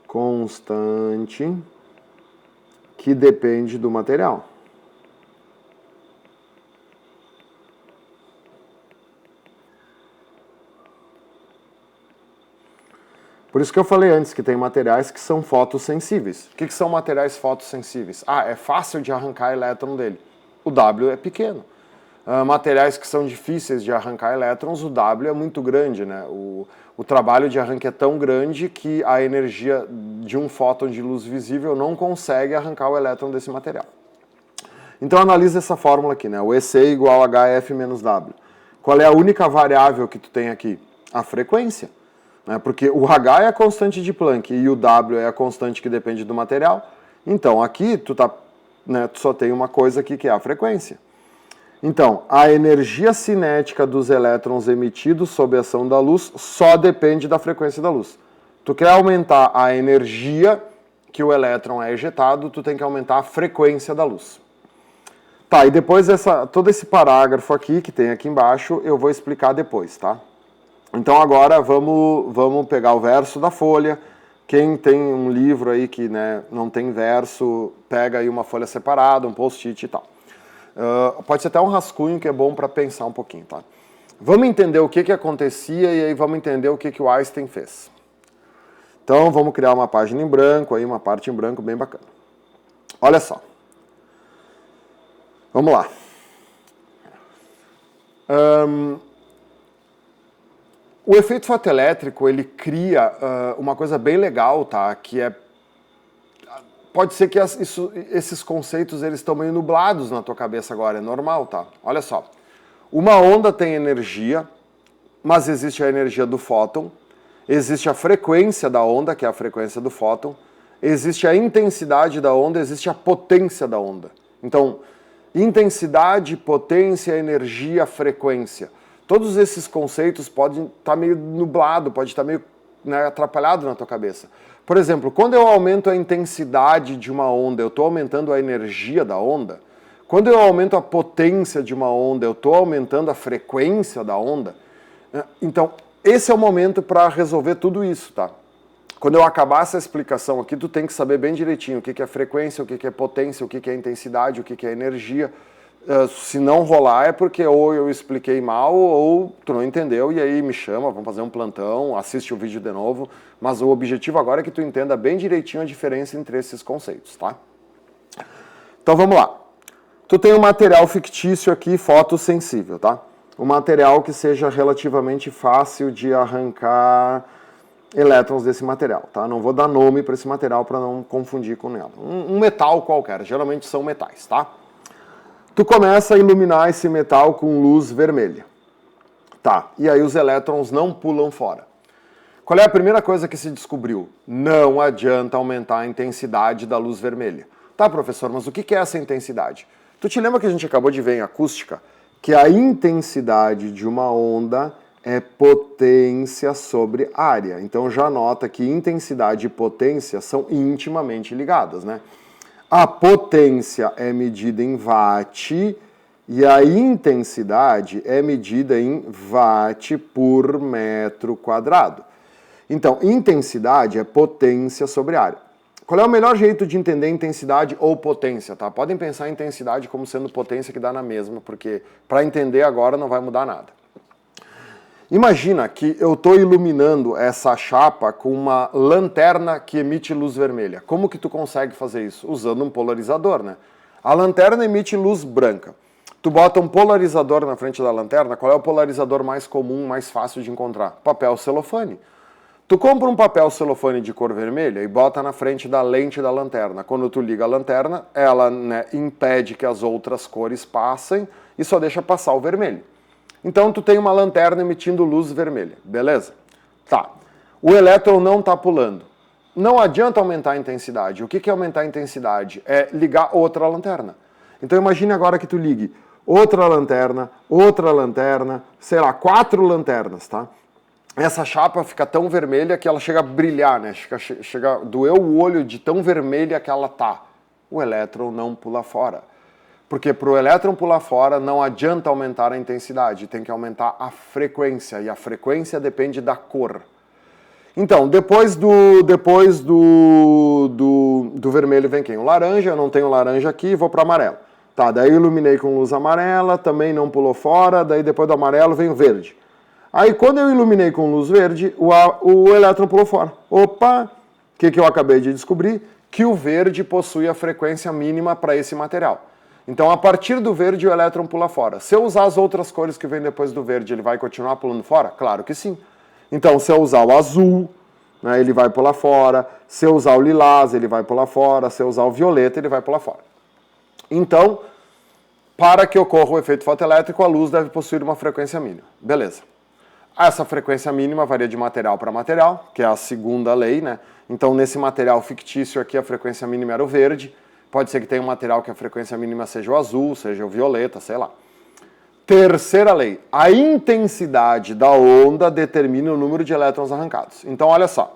Constante que depende do material. Por isso que eu falei antes que tem materiais que são fotossensíveis. O que são materiais fotossensíveis? Ah, é fácil de arrancar elétron dele. O W é pequeno. Materiais que são difíceis de arrancar elétrons, o W é muito grande, né? O trabalho de arranque é tão grande que a energia de um fóton de luz visível não consegue arrancar o elétron desse material. Então analisa essa fórmula aqui, né? O EC igual a HF menos W. Qual é a única variável que tu tem aqui? A frequência. Né? Porque o H é a constante de Planck e o W é a constante que depende do material. Então aqui tu só tem uma coisa aqui que é a frequência. Então, a energia cinética dos elétrons emitidos sob a ação da luz só depende da frequência da luz. Tu quer aumentar a energia que o elétron é ejetado, tu tem que aumentar a frequência da luz. Tá, e depois todo esse parágrafo aqui, que tem aqui embaixo, eu vou explicar depois, tá? Então agora vamos pegar o verso da folha. Quem tem um livro aí que não tem verso, pega aí uma folha separada, um post-it e tal. Pode ser até um rascunho que é bom para pensar um pouquinho, tá? Vamos entender o que acontecia e aí vamos entender o que o Einstein fez. Então vamos criar uma página em branco, aí uma parte em branco bem bacana. Olha só. Vamos lá. O efeito fotoelétrico, ele cria uma coisa bem legal, tá? Que é... Pode ser que esses conceitos eles estão meio nublados na tua cabeça agora, é normal, tá? Olha só. Uma onda tem energia, mas existe a energia do fóton, existe a frequência da onda, que é a frequência do fóton, existe a intensidade da onda, existe a potência da onda. Então, intensidade, potência, energia, frequência. Todos esses conceitos podem estar meio nublado, pode estar meio atrapalhado na tua cabeça. Por exemplo, quando eu aumento a intensidade de uma onda, eu estou aumentando a energia da onda. Quando eu aumento a potência de uma onda, eu estou aumentando a frequência da onda. Então, esse é o momento para resolver tudo isso, tá? Quando eu acabar essa explicação aqui, tu tem que saber bem direitinho o que é frequência, o que é potência, o que é intensidade, o que é energia. Se não rolar é porque ou eu expliquei mal ou tu não entendeu e aí me chama, vamos fazer um plantão, assiste o vídeo de novo. Mas o objetivo agora é que tu entenda bem direitinho a diferença entre esses conceitos, tá? Então vamos lá. Tu tem um material fictício aqui, fotossensível, tá? Um material que seja relativamente fácil de arrancar elétrons desse material, tá? Não vou dar nome para esse material para não confundir com ela. Um metal qualquer, geralmente são metais, tá? Tu começa a iluminar esse metal com luz vermelha, tá? E aí os elétrons não pulam fora. Qual é a primeira coisa que se descobriu? Não adianta aumentar a intensidade da luz vermelha. Tá, professor, mas o que é essa intensidade? Tu te lembra que a gente acabou de ver em acústica? Que a intensidade de uma onda é potência sobre área. Então já nota que intensidade e potência são intimamente ligadas, né? A potência é medida em watt e a intensidade é medida em watt por metro quadrado. Então, intensidade é potência sobre área. Qual é o melhor jeito de entender intensidade ou potência, tá? Podem pensar em intensidade como sendo potência que dá na mesma, porque para entender agora não vai mudar nada. Imagina que eu estou iluminando essa chapa com uma lanterna que emite luz vermelha. Como que tu consegue fazer isso? Usando um polarizador, né? A lanterna emite luz branca. Tu bota um polarizador na frente da lanterna, qual é o polarizador mais comum, mais fácil de encontrar? Papel celofane. Tu compra um papel celofane de cor vermelha e bota na frente da lente da lanterna. Quando tu liga a lanterna, ela, né, impede que as outras cores passem e só deixa passar o vermelho. Então tu tem uma lanterna emitindo luz vermelha, beleza? Tá. O elétron não está pulando. Não adianta aumentar a intensidade. O que é aumentar a intensidade? É ligar outra lanterna. Então imagine agora que tu ligue outra lanterna, sei lá, 4 lanternas, tá? Essa chapa fica tão vermelha que ela chega a brilhar, né? Chega a doer o olho de tão vermelha que ela tá. O elétron não pula fora. Porque para o elétron pular fora não adianta aumentar a intensidade, tem que aumentar a frequência, e a frequência depende da cor. Então, depois do vermelho vem quem? O laranja, eu não tenho laranja aqui, vou para o amarelo. Tá, daí eu iluminei com luz amarela, também não pulou fora, daí depois do amarelo vem o verde. Aí quando eu iluminei com luz verde, o elétron pulou fora. Opa! O que eu acabei de descobrir? Que o verde possui a frequência mínima para esse material. Então, a partir do verde, o elétron pula fora. Se eu usar as outras cores que vêm depois do verde, ele vai continuar pulando fora? Claro que sim. Então, se eu usar o azul, né, ele vai pular fora. Se eu usar o lilás, ele vai pular fora. Se eu usar o violeta, ele vai pular fora. Então, para que ocorra o efeito fotoelétrico, a luz deve possuir uma frequência mínima. Beleza. Essa frequência mínima varia de material para material, que é a segunda lei, né? Então, nesse material fictício aqui, a frequência mínima era o verde. Pode ser que tenha um material que a frequência mínima seja o azul, seja o violeta, sei lá. Terceira lei. A intensidade da onda determina o número de elétrons arrancados. Então, olha só.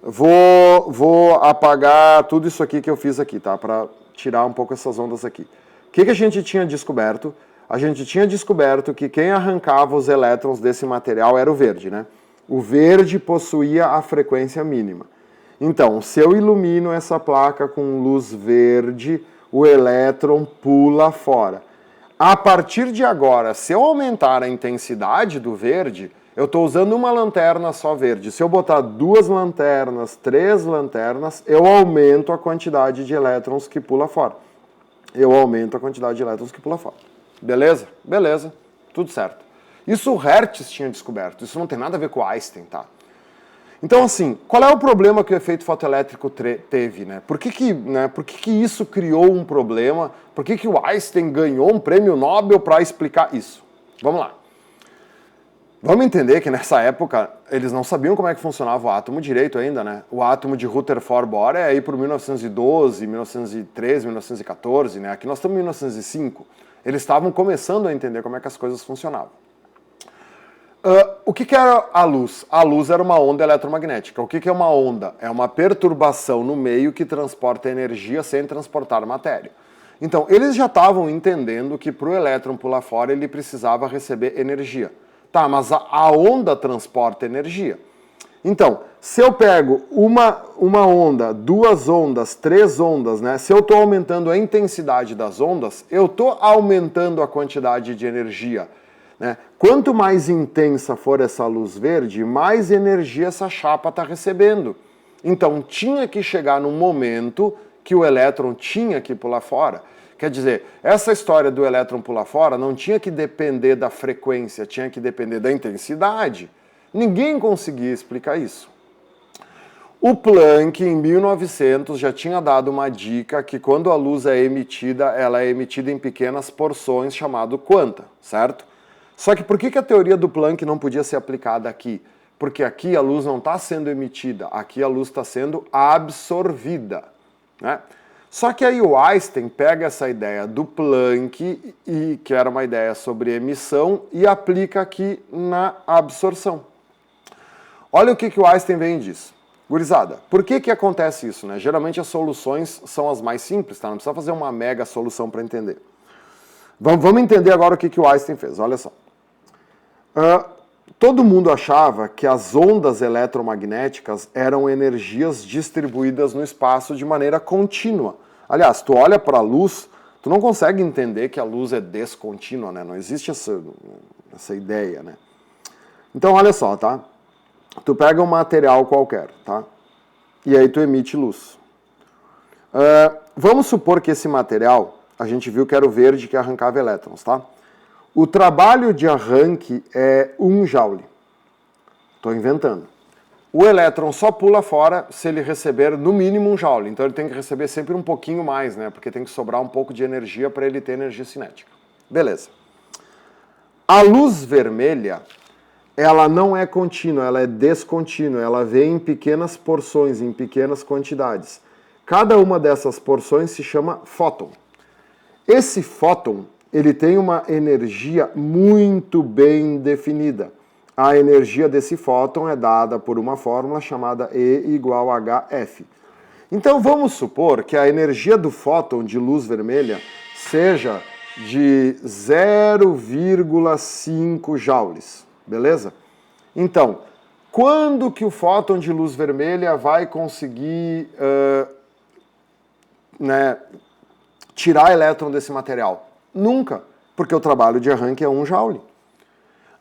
Vou apagar tudo isso aqui que eu fiz aqui, tá? Para tirar um pouco essas ondas aqui. O que a gente tinha descoberto? A gente tinha descoberto que quem arrancava os elétrons desse material era o verde, né? O verde possuía a frequência mínima. Então, se eu ilumino essa placa com luz verde, o elétron pula fora. A partir de agora, se eu aumentar a intensidade do verde, eu estou usando uma lanterna só verde. Se eu botar 2 lanternas, 3 lanternas, eu aumento a quantidade de elétrons que pula fora. Beleza? Beleza. Tudo certo. Isso o Hertz tinha descoberto. Isso não tem nada a ver com Einstein, tá? Então, assim, qual é o problema que o efeito fotoelétrico teve, né? Por que isso criou um problema? Por que o Einstein ganhou um prêmio Nobel para explicar isso? Vamos lá. Vamos entender que nessa época eles não sabiam como é que funcionava o átomo direito ainda, né? O átomo de Rutherford Bohr é aí por 1912, 1913, 1914, né? Aqui nós estamos em 1905. Eles estavam começando a entender como é que as coisas funcionavam. O que era a luz? A luz era uma onda eletromagnética. O que é uma onda? É uma perturbação no meio que transporta energia sem transportar matéria. Então, eles já estavam entendendo que para o elétron pular fora ele precisava receber energia. Tá, mas a onda transporta energia. Então, se eu pego uma onda, duas ondas, três ondas, né? Se eu estou aumentando a intensidade das ondas, eu estou aumentando a quantidade de energia. Né? Quanto mais intensa for essa luz verde, mais energia essa chapa está recebendo. Então, tinha que chegar num momento que o elétron tinha que pular fora. Quer dizer, essa história do elétron pular fora não tinha que depender da frequência, tinha que depender da intensidade. Ninguém conseguia explicar isso. O Planck, em 1900, já tinha dado uma dica que quando a luz é emitida, ela é emitida em pequenas porções, chamado quanta, certo? Só que por que a teoria do Planck não podia ser aplicada aqui? Porque aqui a luz não está sendo emitida, aqui a luz está sendo absorvida, né? Só que aí o Einstein pega essa ideia do Planck, que era uma ideia sobre emissão, e aplica aqui na absorção. Olha o que o Einstein vem e diz. Gurizada, por que acontece isso, né? Geralmente as soluções são as mais simples, tá? Não precisa fazer uma mega solução para entender. Vamos entender agora o que o Einstein fez, olha só. Todo mundo achava que as ondas eletromagnéticas eram energias distribuídas no espaço de maneira contínua. Aliás, tu olha para a luz, tu não consegue entender que a luz é descontínua, né? Não existe essa ideia, né? Então, olha só, tá? Tu pega um material qualquer, tá? E aí tu emite luz. Vamos supor que esse material, a gente viu que era o verde que arrancava elétrons, tá? O trabalho de arranque é 1 joule. Estou inventando. O elétron só pula fora se ele receber no mínimo 1 joule. Então ele tem que receber sempre um pouquinho mais, né? Porque tem que sobrar um pouco de energia para ele ter energia cinética. Beleza. A luz vermelha, ela não é contínua, ela é descontínua. Ela vem em pequenas porções, em pequenas quantidades. Cada uma dessas porções se chama fóton. Esse fóton, ele tem uma energia muito bem definida. A energia desse fóton é dada por uma fórmula chamada E igual a HF. Então vamos supor que a energia do fóton de luz vermelha seja de 0,5 joules, beleza? Então, quando que o fóton de luz vermelha vai conseguir tirar elétron desse material? Nunca, porque o trabalho de arranque é 1 joule.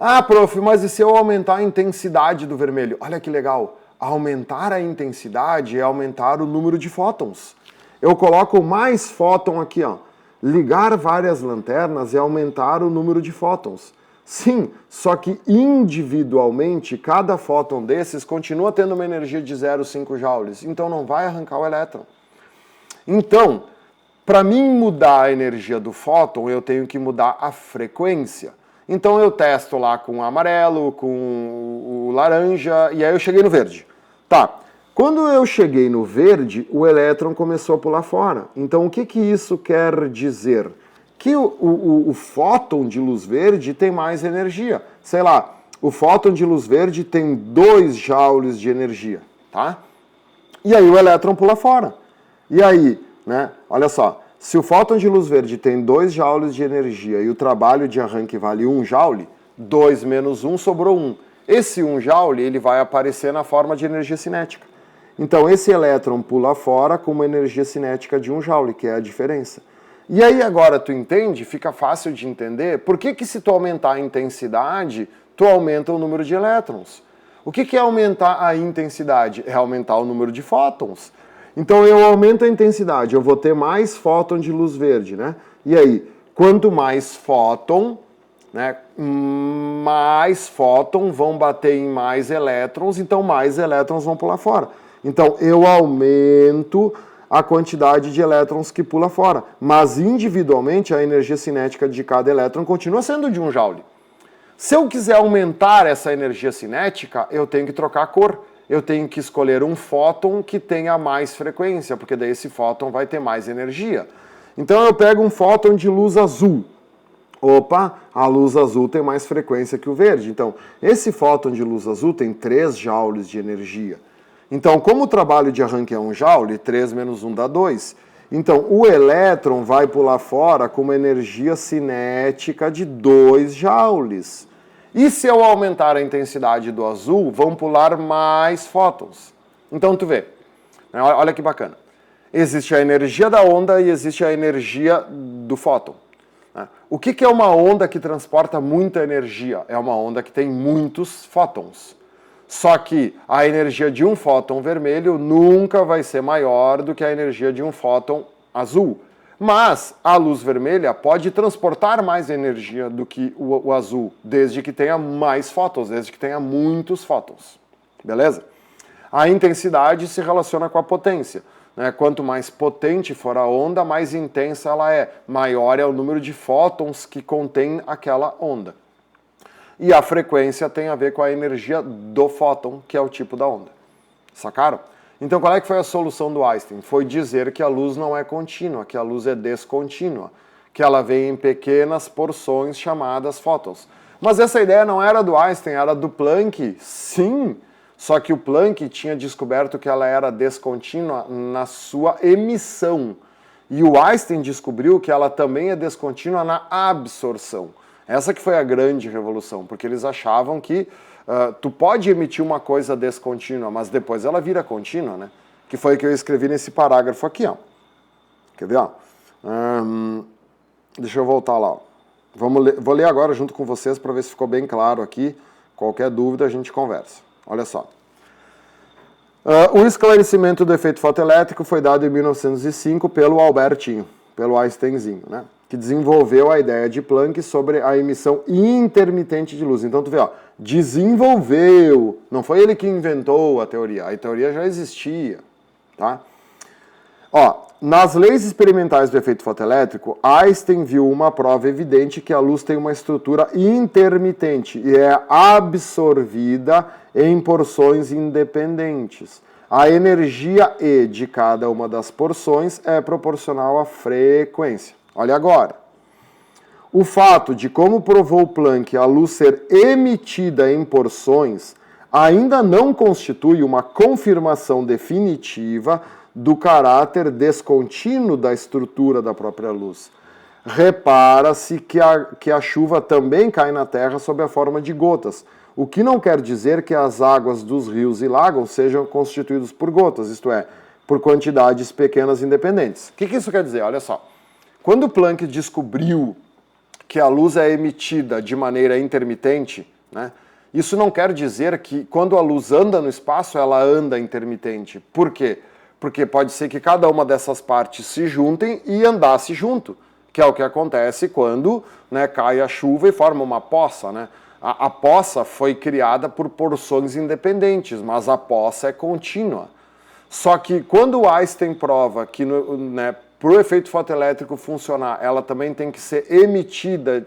Ah, prof, mas e se eu aumentar a intensidade do vermelho? Olha que legal, aumentar a intensidade é aumentar o número de fótons. Eu coloco mais fóton aqui, ó. Ligar várias lanternas é aumentar o número de fótons. Sim, só que individualmente, cada fóton desses continua tendo uma energia de 0,5 joules, então não vai arrancar o elétron. Então, para mim mudar a energia do fóton, eu tenho que mudar a frequência. Então eu testo lá com o amarelo, com o laranja, e aí eu cheguei no verde. Tá, quando eu cheguei no verde, o elétron começou a pular fora. Então o que isso quer dizer? Que o fóton de luz verde tem mais energia. Sei lá, o fóton de luz verde tem 2 joules de energia, tá? E aí o elétron pula fora. E aí, né? Olha só, se o fóton de luz verde tem 2 joules de energia e o trabalho de arranque vale 1 joule, 2 menos 1 sobrou 1. Esse 1 joule ele vai aparecer na forma de energia cinética. Então esse elétron pula fora com uma energia cinética de 1 joule, que é a diferença. E aí agora tu entende, fica fácil de entender, por que se tu aumentar a intensidade, tu aumenta o número de elétrons. O que é aumentar a intensidade? É aumentar o número de fótons. Então eu aumento a intensidade, eu vou ter mais fóton de luz verde, né? E aí, quanto mais fóton, né, mais fóton vão bater em mais elétrons, então mais elétrons vão pular fora. Então eu aumento a quantidade de elétrons que pula fora, mas individualmente a energia cinética de cada elétron continua sendo de 1 joule. Se eu quiser aumentar essa energia cinética, eu tenho que trocar a cor. Eu tenho que escolher um fóton que tenha mais frequência, porque daí esse fóton vai ter mais energia. Então eu pego um fóton de luz azul. Opa, a luz azul tem mais frequência que o verde. Então, esse fóton de luz azul tem 3 joules de energia. Então, como o trabalho de arranque é 1 joule, 3 menos 1 dá 2. Então, o elétron vai pular fora com uma energia cinética de 2 joules. E se eu aumentar a intensidade do azul, vão pular mais fótons. Então, tu vê, olha que bacana. Existe a energia da onda e existe a energia do fóton. O que é uma onda que transporta muita energia? É uma onda que tem muitos fótons. Só que a energia de um fóton vermelho nunca vai ser maior do que a energia de um fóton azul. Mas a luz vermelha pode transportar mais energia do que o azul, desde que tenha mais fótons, desde que tenha muitos fótons. Beleza? A intensidade se relaciona com a potência. Quanto mais potente for a onda, mais intensa ela é. Maior é o número de fótons que contém aquela onda. E a frequência tem a ver com a energia do fóton, que é o tipo da onda. Sacaram? Então, qual é que foi a solução do Einstein? Foi dizer que a luz não é contínua, que a luz é descontínua, que ela vem em pequenas porções chamadas fótons. Mas essa ideia não era do Einstein, era do Planck, sim, só que o Planck tinha descoberto que ela era descontínua na sua emissão. E o Einstein descobriu que ela também é descontínua na absorção. Essa que foi a grande revolução, porque eles achavam que tu pode emitir uma coisa descontínua, mas depois ela vira contínua, né? Que foi o que eu escrevi nesse parágrafo aqui, ó. Quer ver, ó? Deixa eu voltar lá, ó. Vou ler agora junto com vocês para ver se ficou bem claro aqui. Qualquer dúvida a gente conversa. Olha só. O esclarecimento do efeito fotoelétrico foi dado em 1905 pelo Albertinho, pelo Einsteinzinho, né? Que desenvolveu a ideia de Planck sobre a emissão intermitente de luz. Então tu vê, ó, desenvolveu, não foi ele que inventou a teoria já existia, tá? Ó, nas leis experimentais do efeito fotoelétrico, Einstein viu uma prova evidente que a luz tem uma estrutura intermitente e é absorvida em porções independentes. A energia E de cada uma das porções é proporcional à frequência. Olha agora. O fato de, como provou Planck, a luz ser emitida em porções ainda não constitui uma confirmação definitiva do caráter descontínuo da estrutura da própria luz. Repara-se que a chuva também cai na Terra sob a forma de gotas, o que não quer dizer que as águas dos rios e lagos sejam constituídos por gotas, isto é, por quantidades pequenas independentes. O que isso quer dizer? Olha só. Quando Planck descobriu que a luz é emitida de maneira intermitente, né, isso não quer dizer que quando a luz anda no espaço, ela anda intermitente. Por quê? Porque pode ser que cada uma dessas partes se juntem e andasse junto, que é o que acontece quando, né, cai a chuva e forma uma poça, né? A poça foi criada por porções independentes, mas a poça é contínua. Só que quando o Einstein prova que, né, para o efeito fotoelétrico funcionar, ela também tem que ser emitida,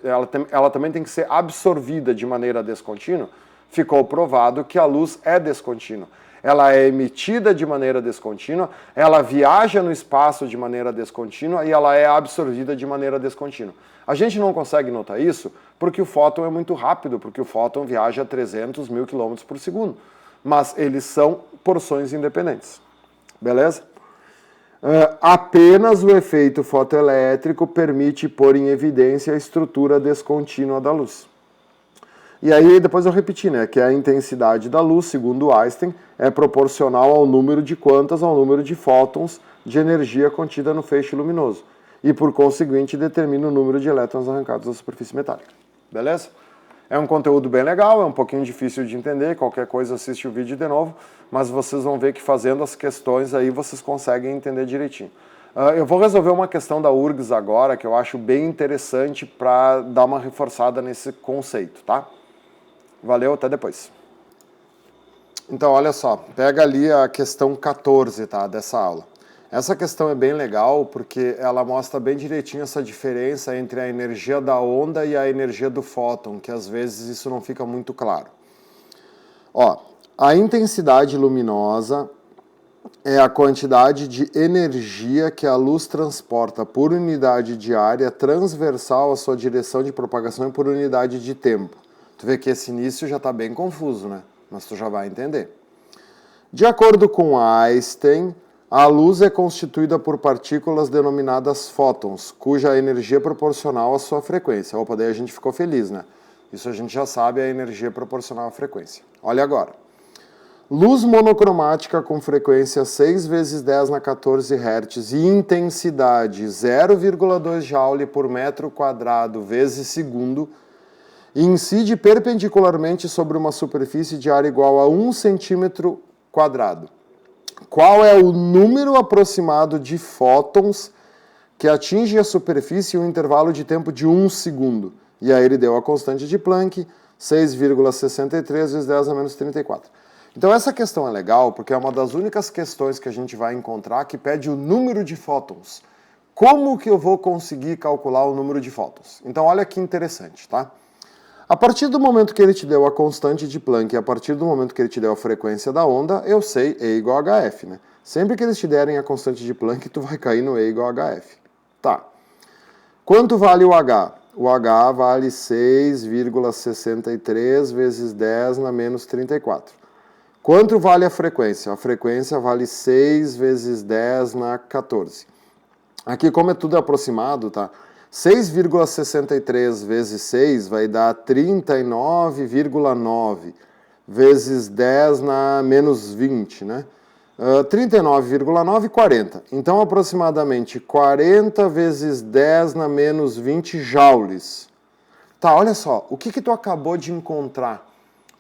ela também tem que ser absorvida de maneira descontínua, ficou provado que a luz é descontínua. Ela é emitida de maneira descontínua, ela viaja no espaço de maneira descontínua e ela é absorvida de maneira descontínua. A gente não consegue notar isso porque o fóton é muito rápido, porque o fóton viaja a 300 mil km por segundo. Mas eles são porções independentes. Beleza? Apenas o efeito fotoelétrico permite pôr em evidência a estrutura descontínua da luz. E aí depois eu repeti, né, que a intensidade da luz, segundo Einstein, é proporcional ao número de quantas ao número de fótons de energia contida no feixe luminoso. E por conseguinte determina o número de elétrons arrancados da superfície metálica. Beleza? É um conteúdo bem legal, é um pouquinho difícil de entender, qualquer coisa assiste o vídeo de novo, mas vocês vão ver que fazendo as questões aí vocês conseguem entender direitinho. Eu vou resolver uma questão da URGS agora, que eu acho bem interessante para dar uma reforçada nesse conceito, tá? Valeu, até depois. Então, olha só, pega ali a questão 14, tá, dessa aula. Essa questão é bem legal porque ela mostra bem direitinho essa diferença entre a energia da onda e a energia do fóton, que às vezes isso não fica muito claro. Ó, a intensidade luminosa é a quantidade de energia que a luz transporta por unidade de área transversal à sua direção de propagação e por unidade de tempo. Tu vê que esse início já está bem confuso, né? Mas tu já vai entender. De acordo com Einstein, A luz é constituída por partículas denominadas fótons, cuja energia é proporcional à sua frequência. Opa, daí a gente ficou feliz, né? Isso a gente já sabe, a energia é proporcional à frequência. Olha agora. Luz monocromática com frequência 6 vezes 10 na 14 Hz e intensidade 0,2 Joule por metro quadrado vezes segundo incide perpendicularmente sobre uma superfície de área igual a 1 centímetro quadrado. Qual é o número aproximado de fótons que atinge a superfície em um intervalo de tempo de 1 segundo? E aí ele deu a constante de Planck, 6,63 vezes 10 a menos 34. Então essa questão é legal porque é uma das únicas questões que a gente vai encontrar que pede o número de fótons. Como que eu vou conseguir calcular o número de fótons? Então olha que interessante, tá? A partir do momento que ele te deu a constante de Planck e a partir do momento que ele te deu a frequência da onda, eu sei E igual a HF, né? Sempre que eles te derem a constante de Planck, tu vai cair no E igual a HF. Tá. Quanto vale o H? O H vale 6,63 vezes 10 na menos 34. Quanto vale a frequência? A frequência vale 6 vezes 10 na 14. Aqui, como é tudo aproximado, tá? 6,63 vezes 6 vai dar 39,9 vezes 10 na menos 20, né? 39,9, 40. Então, aproximadamente 40 vezes 10 na menos 20 joules. Tá, olha só, o que tu acabou de encontrar?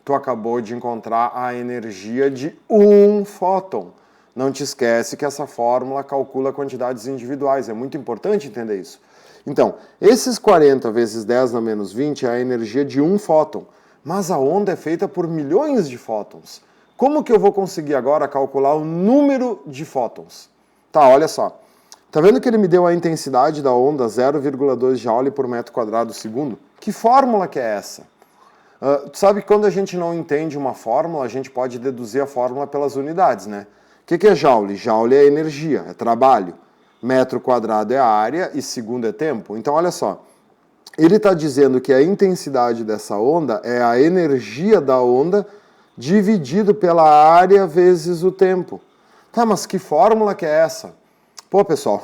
Tu acabou de encontrar a energia de um fóton. Não te esquece que essa fórmula calcula quantidades individuais, é muito importante entender isso. Então, esses 40 vezes 10 na menos 20 é a energia de um fóton, mas a onda é feita por milhões de fótons. Como que eu vou conseguir agora calcular o número de fótons? Tá, olha só. Tá vendo que ele me deu a intensidade da onda 0,2 Joule por metro quadrado segundo? Que fórmula que é essa? Tu sabe que quando a gente não entende uma fórmula, a gente pode deduzir a fórmula pelas unidades, né? O que é Joule? Joule é energia, é trabalho. Metro quadrado é a área e segundo é tempo. Então, olha só. Ele está dizendo que a intensidade dessa onda é a energia da onda dividido pela área vezes o tempo. Tá, mas que fórmula que é essa? Pô, pessoal,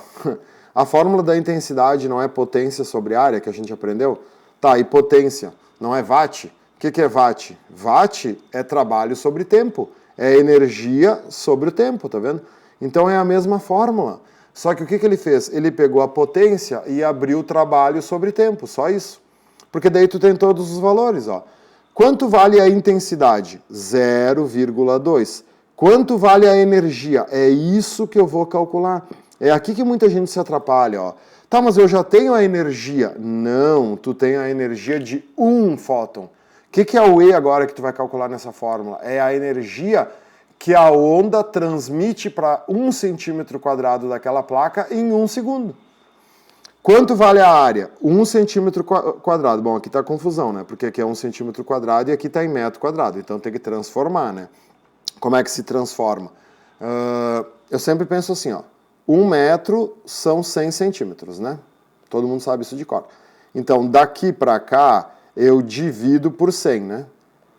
a fórmula da intensidade não é potência sobre área que a gente aprendeu? Tá, e potência não é watt? O que é watt? Watt é trabalho sobre tempo. É energia sobre o tempo, tá vendo? Então é a mesma fórmula. Só que o que ele fez? Ele pegou a potência e abriu o trabalho sobre tempo, só isso. Porque daí tu tem todos os valores, ó. Quanto vale a intensidade? 0,2. Quanto vale a energia? É isso que eu vou calcular. É aqui que muita gente se atrapalha, ó. Tá, mas eu já tenho a energia. Não, tu tem a energia de um fóton. O que é o E agora que tu vai calcular nessa fórmula? É a energia que a onda transmite para 1 centímetro quadrado daquela placa em 1 segundo. Quanto vale a área? 1 centímetro quadrado. Bom, aqui está confusão, né? Porque aqui é 1 centímetro quadrado e aqui está em metro quadrado. Então tem que transformar, né? Como é que se transforma? Eu sempre penso assim, ó. 1 metro são 100 centímetros, né? Todo mundo sabe isso de cor. Então, daqui para cá, eu divido por 100, né?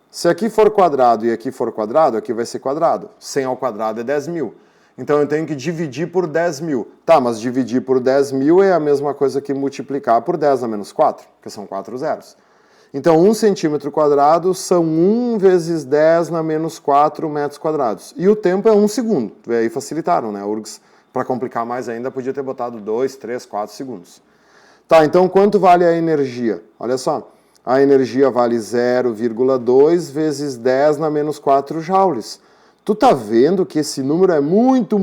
Se aqui for quadrado e aqui for quadrado, aqui vai ser quadrado. 100 ao quadrado é 10.000. Então eu tenho que dividir por 10.000. Tá, mas dividir por 10.000 é a mesma coisa que multiplicar por 10 a menos 4, que são 4 zeros. Então 1 centímetro quadrado são 1 vezes 10 na menos 4 metros quadrados. E o tempo é 1 segundo. E aí facilitaram, né? A URGS, para complicar mais ainda, podia ter botado 2, 3, 4 segundos. Tá, então quanto vale a energia? Olha só. A energia vale 0,2 vezes 10 na menos 4 joules. Tu tá vendo que esse número é muito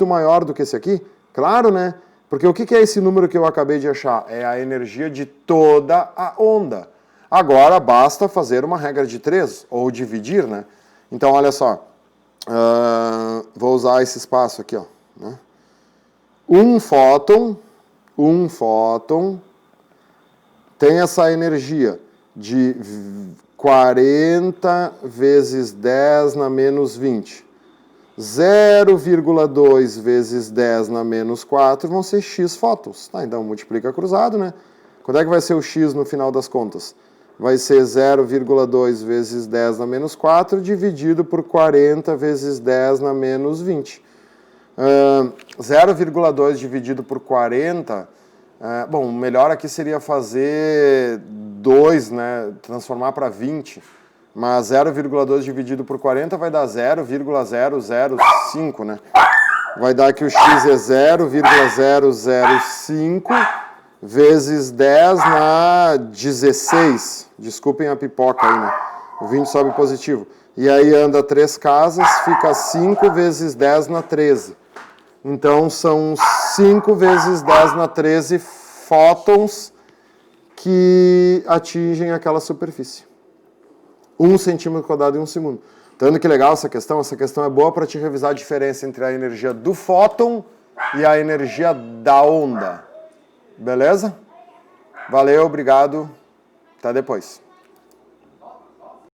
maior do que esse aqui? Claro, né? Porque o que é esse número que eu acabei de achar? É a energia de toda a onda. Agora basta fazer uma regra de 3, ou dividir, né? Então, olha só. Vou usar esse espaço aqui, ó. Né? Um fóton tem essa energia de 40 vezes 10 na menos 20. 0,2 vezes 10 na menos 4 vão ser x fótons. Tá, então multiplica cruzado, né? Quando é que vai ser o x no final das contas? Vai ser 0,2 vezes 10 na menos 4 dividido por 40 vezes 10 na menos 20. 0,2 dividido por 40, bom, o melhor aqui seria fazer 2, né, transformar para 20, mas 0,2 dividido por 40 vai dar 0,005, né? Vai dar que o x é 0,005 vezes 10 na 16. Desculpem a pipoca aí, né? O 20 sobe positivo. E aí anda 3 casas, fica 5 vezes 10 na 13. Então são 5 vezes 10 na 13 fótons que atingem aquela superfície. 1 centímetro quadrado em 1 segundo. Tá vendo que legal essa questão? Essa questão é boa para te revisar a diferença entre a energia do fóton e a energia da onda. Beleza? Valeu, obrigado. Até depois.